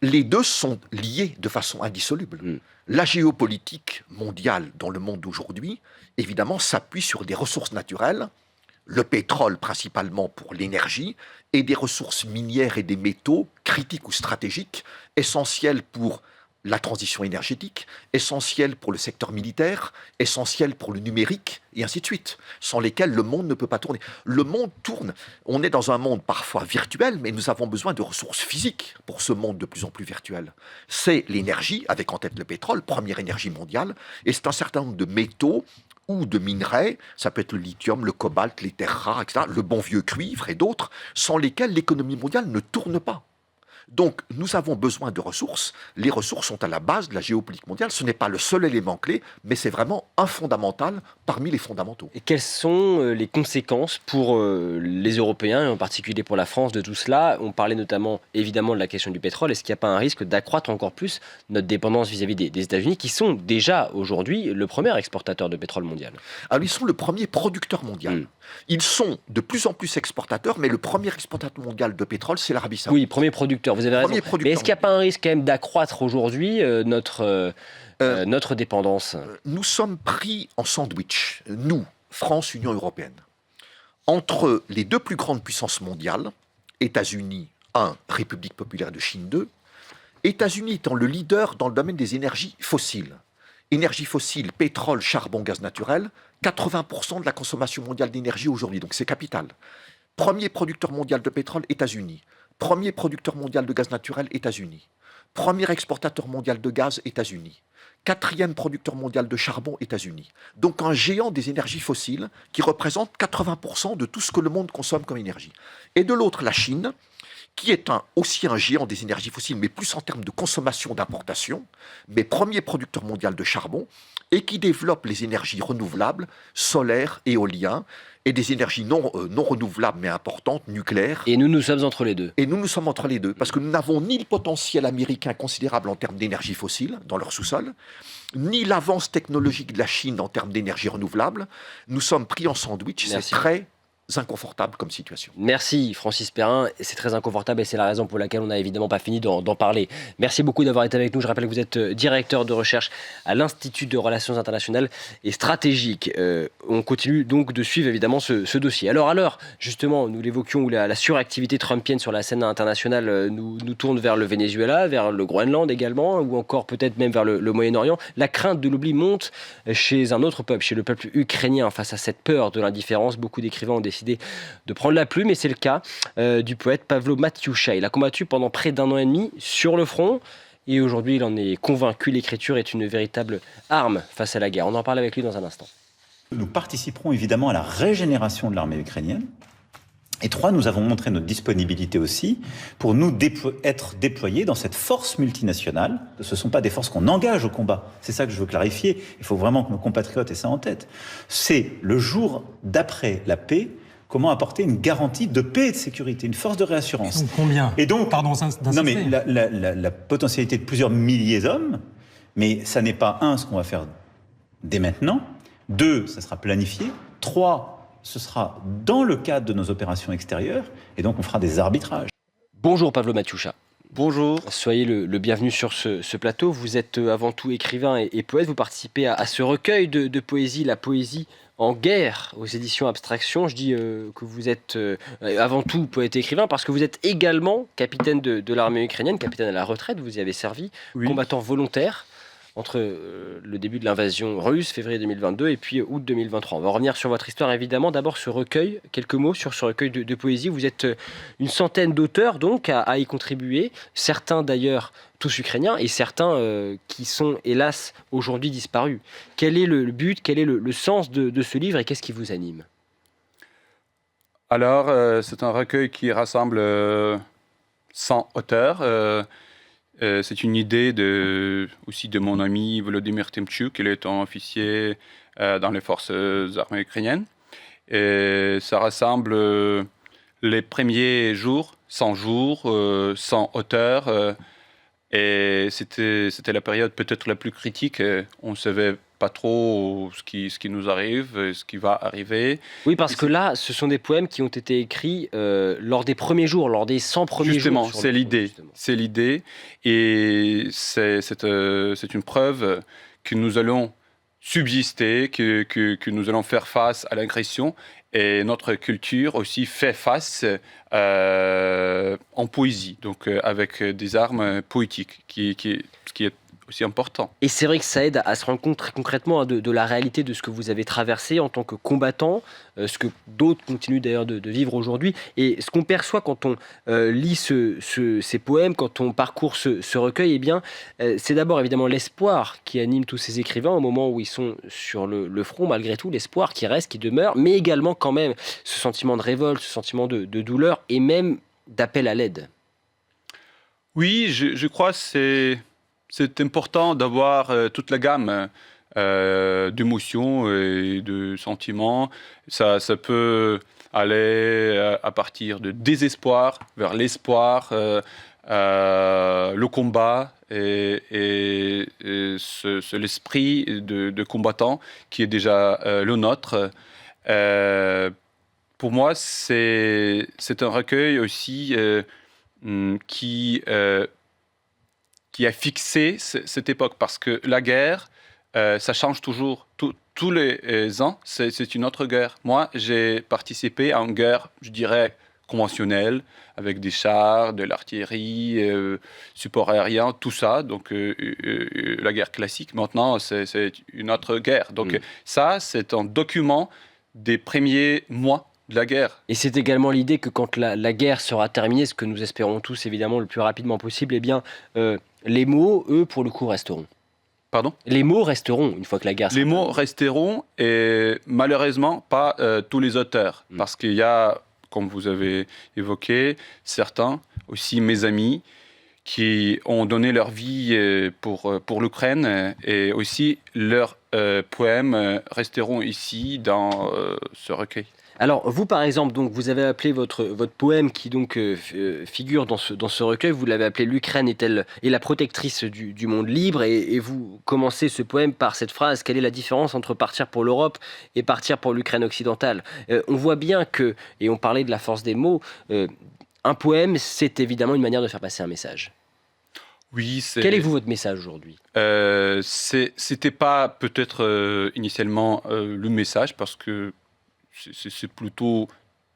Les deux sont liés de façon indissoluble. La géopolitique mondiale dans le monde d'aujourd'hui, évidemment, s'appuie sur des ressources naturelles, le pétrole principalement pour l'énergie, et des ressources minières et des métaux critiques ou stratégiques, essentiels pour la transition énergétique, essentielle pour le secteur militaire, essentielle pour le numérique, et ainsi de suite, sans lesquels le monde ne peut pas tourner. Le monde tourne. On est dans un monde parfois virtuel, mais nous avons besoin de ressources physiques pour ce monde de plus en plus virtuel. C'est l'énergie, avec en tête le pétrole, première énergie mondiale, et c'est un certain nombre de métaux ou de minerais, ça peut être le lithium, le cobalt, les terres rares, etc., le bon vieux cuivre et d'autres, sans lesquels l'économie mondiale ne tourne pas. Donc, nous avons besoin de ressources. Les ressources sont à la base de la géopolitique mondiale. Ce n'est pas le seul élément clé, mais c'est vraiment un fondamental parmi les fondamentaux. Et quelles sont les conséquences pour les Européens, et en particulier pour la France, de tout cela? On parlait notamment, évidemment, de la question du pétrole. Est-ce qu'il n'y a pas un risque d'accroître encore plus notre dépendance vis-à-vis des États-Unis, qui sont déjà aujourd'hui le premier exportateur de pétrole mondial? Alors, ils sont le premier producteur mondial. Ils sont de plus en plus exportateurs, mais le premier exportateur mondial de pétrole, c'est l'Arabie Saoudite. Oui, premier producteur, vous avez raison. Mais est-ce qu'il n'y a pas un risque quand même d'accroître aujourd'hui notre dépendance? Nous sommes pris en sandwich, nous, France, Union européenne, entre les deux plus grandes puissances mondiales, États-Unis 1, République populaire de Chine 2, États-Unis étant le leader dans le domaine des énergies fossiles. Énergie fossile, pétrole, charbon, gaz naturel, 80% de la consommation mondiale d'énergie aujourd'hui, donc c'est capital. Premier producteur mondial de pétrole, États-Unis. Premier producteur mondial de gaz naturel, États-Unis. Premier exportateur mondial de gaz, États-Unis. Quatrième producteur mondial de charbon, États-Unis. Donc un géant des énergies fossiles qui représente 80% de tout ce que le monde consomme comme énergie. Et de l'autre, la Chine, qui est aussi un géant des énergies fossiles, mais plus en termes de consommation, d'importation, mais premier producteur mondial de charbon, et qui développe les énergies renouvelables, solaires, éoliens, et des énergies non renouvelables, mais importantes, nucléaires. Et nous sommes entre les deux. Et nous sommes entre les deux, parce que nous n'avons ni le potentiel américain considérable en termes d'énergie fossile, dans leur sous-sol, ni l'avance technologique de la Chine en termes d'énergie renouvelable. Nous sommes pris en sandwich, c'est très inconfortable comme situation. Merci Francis Perrin, c'est très inconfortable et c'est la raison pour laquelle on n'a évidemment pas fini d'en parler. Merci beaucoup d'avoir été avec nous. Je rappelle que vous êtes directeur de recherche à l'Institut de Relations Internationales et Stratégiques. On continue donc de suivre évidemment ce dossier. Alors à l'heure, justement, nous l'évoquions, où la suractivité trumpienne sur la scène internationale nous tourne vers le Venezuela, vers le Groenland également, ou encore peut-être même vers le Moyen-Orient. La crainte de l'oubli monte chez un autre peuple, chez le peuple ukrainien. Face à cette peur de l'indifférence, beaucoup d'écrivains ont décidé de prendre la plume, et c'est le cas du poète Pavlo Matyusha. Il a combattu pendant près d'1 an et demi sur le front, et aujourd'hui il en est convaincu, l'écriture est une véritable arme face à la guerre. On en parle avec lui dans un instant. Nous participerons évidemment à la régénération de l'armée ukrainienne, Et 3, nous avons montré notre disponibilité aussi pour nous être déployés dans cette force multinationale. Ce ne sont pas des forces qu'on engage au combat. C'est ça que je veux clarifier. Il faut vraiment que nos compatriotes aient ça en tête. C'est le jour d'après la paix, comment apporter une garantie de paix et de sécurité, une force de réassurance. Donc combien ? Et donc, pardon d'insister. non mais la potentialité de plusieurs milliers d'hommes, mais ça n'est pas ce qu'on va faire dès maintenant. 2, ça sera planifié. 3, ce sera dans le cadre de nos opérations extérieures, et donc on fera des arbitrages. Bonjour Pavlo Matiucha. Bonjour. Soyez le bienvenu sur ce plateau. Vous êtes avant tout écrivain et poète. Vous participez à ce recueil de poésie, La poésie en guerre, aux éditions Abstraction. Je dis que vous êtes avant tout poète et écrivain parce que vous êtes également capitaine de l'armée ukrainienne, capitaine à la retraite. Vous y avez servi, combattant volontaire entre le début de l'invasion russe, février 2022, et puis août 2023. On va revenir sur votre histoire, évidemment. D'abord, ce recueil, quelques mots sur ce recueil de poésie. Vous êtes une centaine d'auteurs, donc, à y contribuer. Certains, d'ailleurs, tous ukrainiens, et certains qui sont, hélas, aujourd'hui disparus. Quel est le but, quel est le sens de ce livre, et qu'est-ce qui vous anime ? Alors, c'est un recueil qui rassemble 100 auteurs. C'est une idée aussi de mon ami Volodymyr Timchuk, il est un officier dans les forces armées ukrainiennes. Et ça rassemble les premiers jours, 100 jours, 100 auteurs. Et c'était la période peut-être la plus critique. On ne savait pas trop ce qui nous arrive, ce qui va arriver. Oui, parce que là, ce sont des poèmes qui ont été écrits lors des premiers jours, lors des 100 premiers justement, jours. C'est l'idée. Et c'est une preuve que nous allons subsister, que nous allons faire face à l'agression. Et notre culture aussi fait face en poésie, donc avec des armes poétiques, ce qui est aussi important. Et c'est vrai que ça aide à se rendre compte très concrètement de la réalité de ce que vous avez traversé en tant que combattant, ce que d'autres continuent d'ailleurs de vivre aujourd'hui. Et ce qu'on perçoit quand on lit ces poèmes, quand on parcourt ce recueil, eh bien, c'est d'abord évidemment l'espoir qui anime tous ces écrivains au moment où ils sont sur le front, malgré tout, l'espoir qui reste, qui demeure, mais également quand même ce sentiment de révolte, ce sentiment de douleur et même d'appel à l'aide. Oui, je crois que c'est important d'avoir toute la gamme d'émotions et de sentiments. Ça peut aller à partir de désespoir vers l'espoir, le combat et l'esprit de combattant qui est déjà le nôtre. Pour moi, c'est un recueil aussi qui a fixé cette époque, parce que la guerre, ça change toujours. Tous les ans, c'est une autre guerre. Moi, j'ai participé à une guerre, je dirais, conventionnelle, avec des chars, de l'artillerie, support aérien, tout ça. Donc, la guerre classique, maintenant, c'est une autre guerre. Donc, ça, c'est un document des premiers mois de la guerre. Et c'est également l'idée que quand la guerre sera terminée, ce que nous espérons tous évidemment le plus rapidement possible, eh bien, les mots, eux, pour le coup, resteront. Pardon ? Les mots resteront une fois que la guerre sera terminée. Les mots resteront et malheureusement pas tous les auteurs. Parce qu'il y a, comme vous avez évoqué, certains, aussi mes amis, qui ont donné leur vie pour l'Ukraine et aussi leurs poèmes resteront ici dans ce recueil. Alors, vous, par exemple, donc, vous avez appelé votre poème qui donc figure dans ce recueil, vous l'avez appelé « L'Ukraine est la protectrice du monde libre » et vous commencez ce poème par cette phrase « Quelle est la différence entre partir pour l'Europe et partir pour l'Ukraine occidentale ?» On voit bien que, et on parlait de la force des mots, un poème, c'est évidemment une manière de faire passer un message. Oui, Quel est votre message aujourd'hui ? C'était pas peut-être initialement le message, parce que c'est plutôt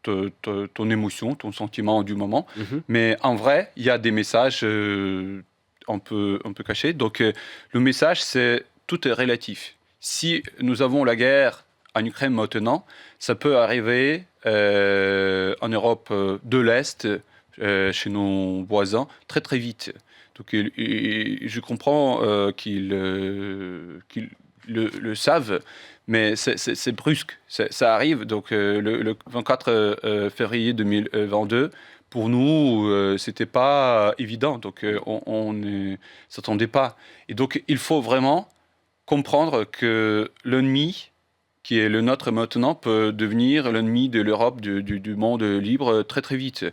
ton émotion, ton sentiment du moment. Mais en vrai, il y a des messages un peu cachés. Donc, le message, tout est relatif. Si nous avons la guerre en Ukraine maintenant, ça peut arriver en Europe de l'Est, chez nos voisins, très très vite. Donc, je comprends qu'ils le savent, mais c'est brusque, ça arrive. Donc le 24 février 2022, pour nous, c'était pas évident, donc on ne s'attendait pas. Et donc il faut vraiment comprendre que l'ennemi qui est le nôtre maintenant, peut devenir l'ennemi de l'Europe, du monde libre très très vite.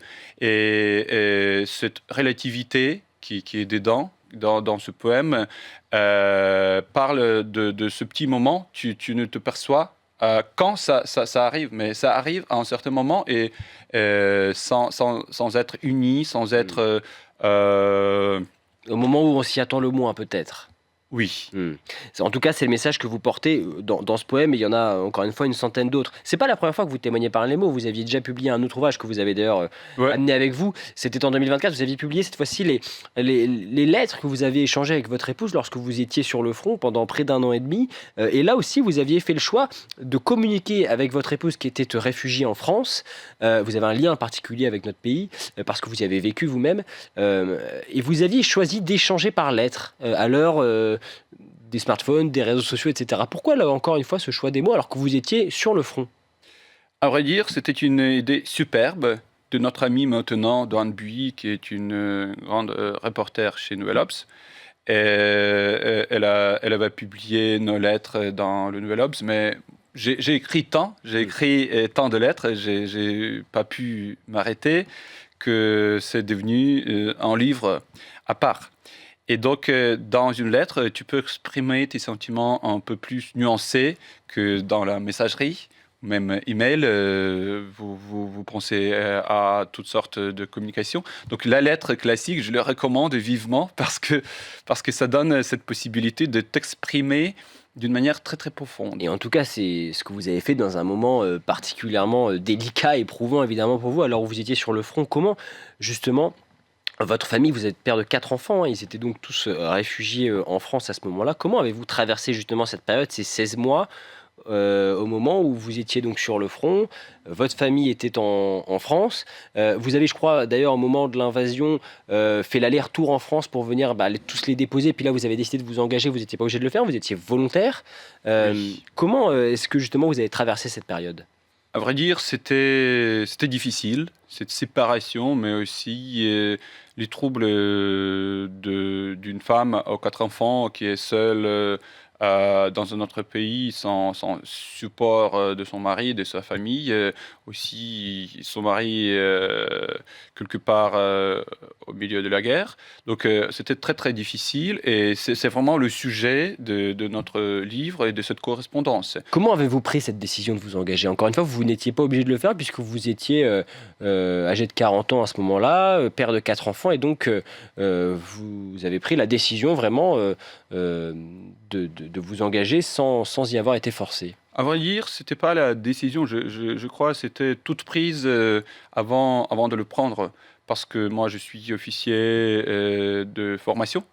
Et cette relativité qui est dedans, dans ce poème, parle de ce petit moment, tu ne te perçois quand ça arrive, mais ça arrive à un certain moment et sans être uni, sans être... Au moment où on s'y attend le moins, peut-être. Oui. En tout cas, c'est le message que vous portez dans ce poème, et il y en a encore une fois une centaine d'autres. C'est pas la première fois que vous témoignez par les mots. Vous aviez déjà publié un autre ouvrage que vous avez d'ailleurs amené avec vous. C'était en 2024. Vous aviez publié cette fois-ci les lettres que vous aviez échangées avec votre épouse lorsque vous étiez sur le front pendant près d'1 an et demi. Et là aussi, vous aviez fait le choix de communiquer avec votre épouse qui était réfugiée en France. Vous avez un lien particulier avec notre pays parce que vous y avez vécu vous-même. Et vous aviez choisi d'échanger par lettres à l'heure des smartphones, des réseaux sociaux, etc. Pourquoi, là, encore une fois, ce choix des mots alors que vous étiez sur le front? À vrai dire, c'était une idée superbe de notre amie maintenant, Doane Buy, qui est une grande reporter chez Nouvel Obs. Elle avait publié nos lettres dans le Nouvel Obs, mais j'ai écrit tant de lettres, j'ai pas pu m'arrêter, que c'est devenu un livre à part. Et donc, dans une lettre, tu peux exprimer tes sentiments un peu plus nuancés que dans la messagerie, même email. Vous pensez à toutes sortes de communications. Donc, la lettre classique, je le recommande vivement parce que ça donne cette possibilité de t'exprimer d'une manière très, très profonde. Et en tout cas, c'est ce que vous avez fait dans un moment particulièrement délicat, éprouvant évidemment pour vous, alors où vous étiez sur le front. Comment, justement, votre famille, vous êtes père de 4 enfants, hein, ils étaient donc tous réfugiés en France à ce moment-là. Comment avez-vous traversé justement cette période, ces 16 mois, au moment où vous étiez donc sur le front, votre famille était en France. Vous avez, je crois, d'ailleurs, au moment de l'invasion, fait l'aller-retour en France pour venir tous les déposer. Puis là, vous avez décidé de vous engager, vous n'étiez pas obligé de le faire, vous étiez volontaire. Oui. Comment est-ce que justement vous avez traversé cette période? À vrai dire, c'était difficile, cette séparation, mais aussi les troubles d'une femme aux 4 enfants qui est seule dans un autre pays sans support de son mari, de sa famille. Aussi, son mari, quelque part au milieu de la guerre. Donc, c'était très, très difficile et c'est vraiment le sujet de notre livre et de cette correspondance. Comment avez-vous pris cette décision de vous engager? Encore une fois, vous n'étiez pas obligé de le faire puisque vous étiez âgé de 40 ans à ce moment-là, père de 4 enfants, et donc vous avez pris la décision vraiment de vous engager sans y avoir été forcé. À vrai dire, c'était pas la décision, je crois, c'était toute prise avant de le prendre, parce que moi, je suis officier de formation,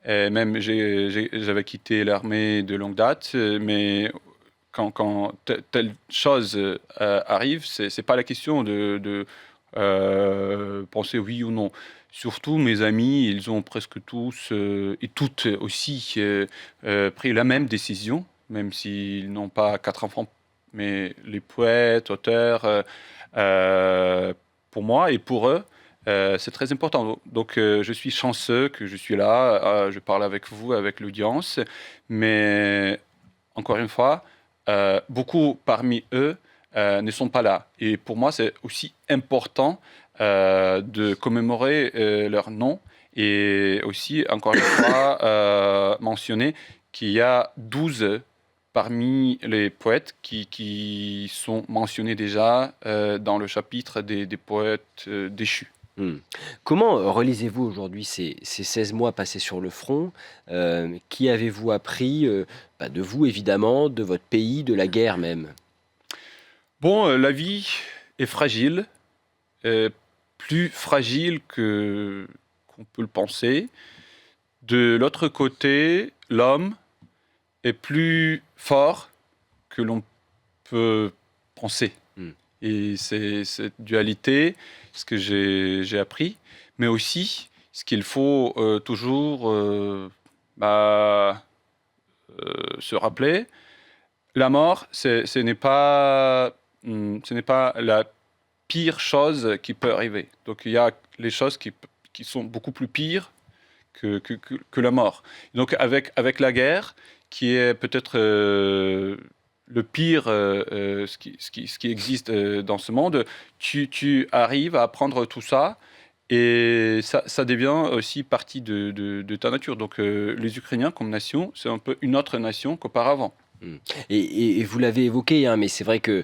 et même j'avais quitté l'armée de longue date, mais quand telle chose arrive, c'est pas la question de penser oui ou non. Surtout mes amis, ils ont presque tous et toutes aussi pris la même décision, même s'ils n'ont pas 4 enfants, mais les poètes, auteurs, pour moi et pour eux, c'est très important. Donc je suis chanceux que je suis là, je parle avec vous, avec l'audience, mais encore une fois, beaucoup parmi eux ne sont pas là. Et pour moi, c'est aussi important de commémorer leur nom et aussi, encore une fois, mentionner qu'il y a 12 parmi les poètes qui sont mentionnés déjà dans le chapitre des poètes déchus. Comment relisez-vous aujourd'hui ces 16 mois passés sur le front? Qui avez-vous appris de vous, évidemment, de votre pays, de la guerre même? Bon, la vie est fragile, plus fragile qu'on peut le penser. De l'autre côté, l'homme est plus fort que l'on peut penser. Et c'est cette dualité, ce que j'ai appris, mais aussi ce qu'il faut toujours se rappeler, La mort, ce n'est pas la pire chose qui peut arriver. Donc il y a les choses qui sont beaucoup plus pires que la mort. Donc avec la guerre, qui est peut-être le pire, ce qui existe dans ce monde, tu arrives à apprendre tout ça et ça devient aussi partie de ta nature. Donc les Ukrainiens comme nation, c'est un peu une autre nation qu'auparavant. Et vous l'avez évoqué, hein, mais c'est vrai que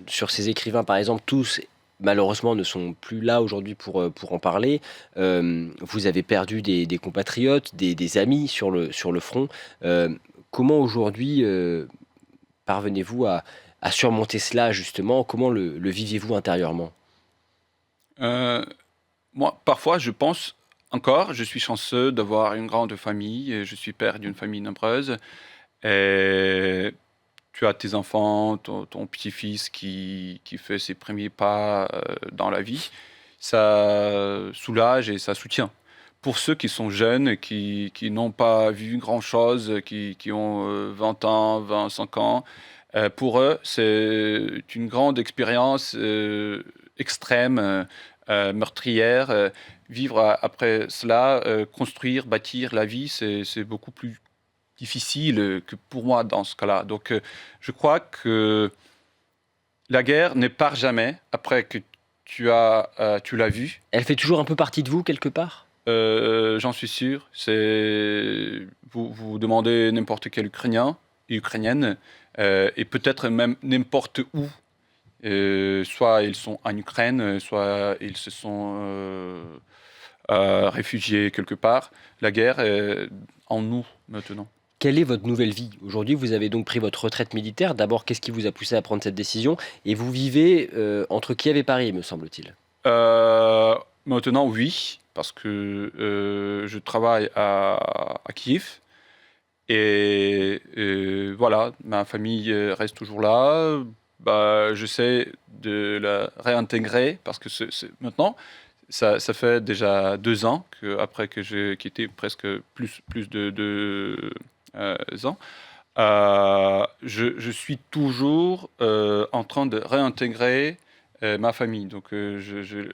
sur ces écrivains, par exemple, tous, malheureusement, ne sont plus là aujourd'hui pour en parler. Vous avez perdu des compatriotes, des amis sur le front. Comment aujourd'hui parvenez-vous à surmonter cela, justement? Comment le viviez-vous intérieurement? Moi, parfois, je pense encore, je suis chanceux d'avoir une grande famille, et je suis père d'une famille nombreuse. Et tu as tes enfants, ton petit-fils qui fait ses premiers pas dans la vie. Ça soulage et ça soutient. Pour ceux qui sont jeunes, qui n'ont pas vu grand-chose, qui ont 20 ans, 25 ans, pour eux, c'est une grande expérience extrême, meurtrière. Vivre après cela, construire, bâtir la vie, c'est beaucoup plus difficile que pour moi dans ce cas-là. Donc, je crois que la guerre ne part jamais après que tu l'as vue. Elle fait toujours un peu partie de vous, quelque part? J'en suis sûr. Vous demandez n'importe quel Ukrainien, Ukrainienne, et peut-être même n'importe où. Soit ils sont en Ukraine, soit ils se sont réfugiés quelque part. La guerre est en nous maintenant. Quelle est votre nouvelle vie? Aujourd'hui, vous avez donc pris votre retraite militaire. D'abord, qu'est-ce qui vous a poussé à prendre cette décision? Et vous vivez entre Kiev et Paris, me semble-t-il. Maintenant, oui, parce que je travaille à Kiev. Et voilà, ma famille reste toujours là. J'essaie de la réintégrer parce que maintenant, ça fait déjà 2 ans après que j'ai quitté, presque plus de 2 ans. Je suis toujours en train de réintégrer ma famille. Donc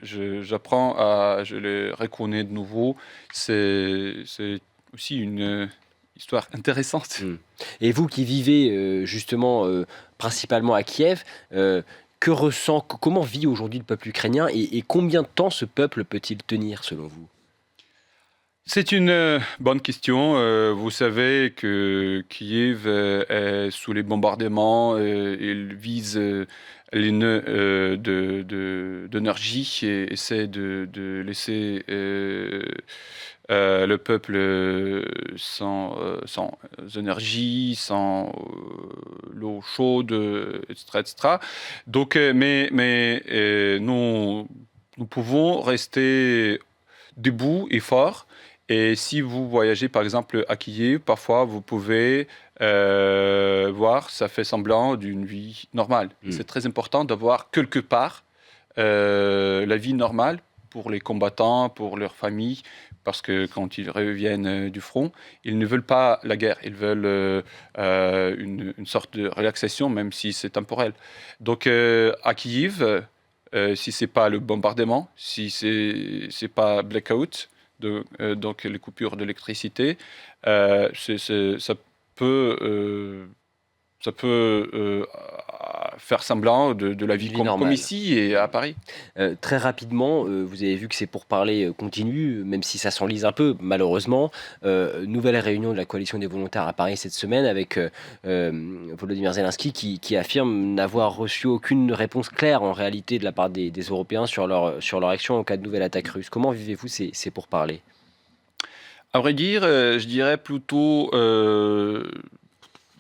j'apprends je les reconnais de nouveau. C'est aussi une histoire intéressante. Et vous qui vivez justement principalement à Kiev, comment vit aujourd'hui le peuple ukrainien et combien de temps ce peuple peut-il tenir selon vous? C'est une bonne question. Vous savez que Kiev est sous les bombardements. Il vise les nœuds d'énergie et essaie de laisser le peuple sans énergie, sans l'eau chaude, etc., etc. Donc, mais nous pouvons rester debout et forts. Et si vous voyagez par exemple à Kiev, parfois vous pouvez voir, ça fait semblant d'une vie normale. C'est très important d'avoir quelque part la vie normale pour les combattants, pour leurs familles, parce que quand ils reviennent du front, ils ne veulent pas la guerre, ils veulent une sorte de relaxation, même si c'est temporel. Donc à Kiev, si c'est pas le bombardement, si c'est pas blackout, donc les coupures d'électricité, ça peut faire semblant de la vie comme ici et à Paris. Très rapidement, vous avez vu que ces pourparlers continuent, même si ça s'enlise un peu, malheureusement. Nouvelle réunion de la coalition des volontaires à Paris cette semaine avec Volodymyr Zelensky qui affirme n'avoir reçu aucune réponse claire en réalité de la part des Européens sur leur action en cas de nouvelle attaque russe. Comment vivez-vous ces pourparlers? À vrai dire, je dirais plutôt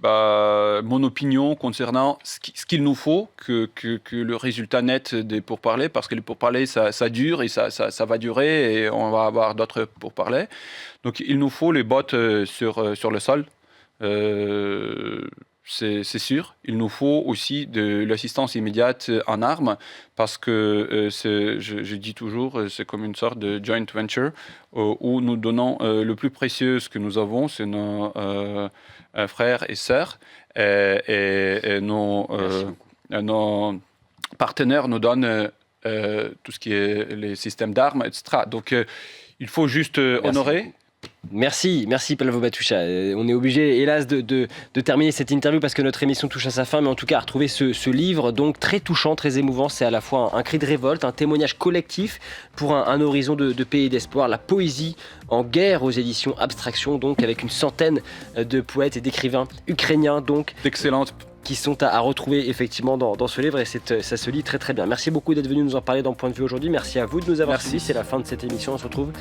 mon opinion concernant ce qu'il nous faut que le résultat net des pourparlers, parce que les pourparlers, ça dure et ça va durer et on va avoir d'autres pourparlers. Donc il nous faut les bottes sur le sol. c'est sûr. Il nous faut aussi de l'assistance immédiate en armes parce que, je dis toujours, c'est comme une sorte de joint venture où nous donnons le plus précieux ce que nous avons, c'est nos frères et sœurs et nos partenaires nous donnent tout ce qui est les systèmes d'armes, etc. Donc, il faut juste honorer. Merci Pavel Batucha. On est obligé, hélas, de terminer cette interview parce que notre émission touche à sa fin, mais en tout cas, à retrouver ce livre, donc très touchant, très émouvant. C'est à la fois un cri de révolte, un témoignage collectif pour un horizon de paix et d'espoir. La poésie en guerre aux éditions Abstraction, donc avec une centaine de poètes et d'écrivains ukrainiens, donc D'excellentes qui sont à retrouver effectivement dans ce livre et ça se lit très très bien. Merci beaucoup d'être venu nous en parler dans Point de vue aujourd'hui. Merci à vous de nous avoir suivis. C'est la fin de cette émission. On se retrouve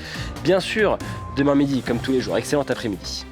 bien sûr demain midi comme tous les jours. Excellent après-midi.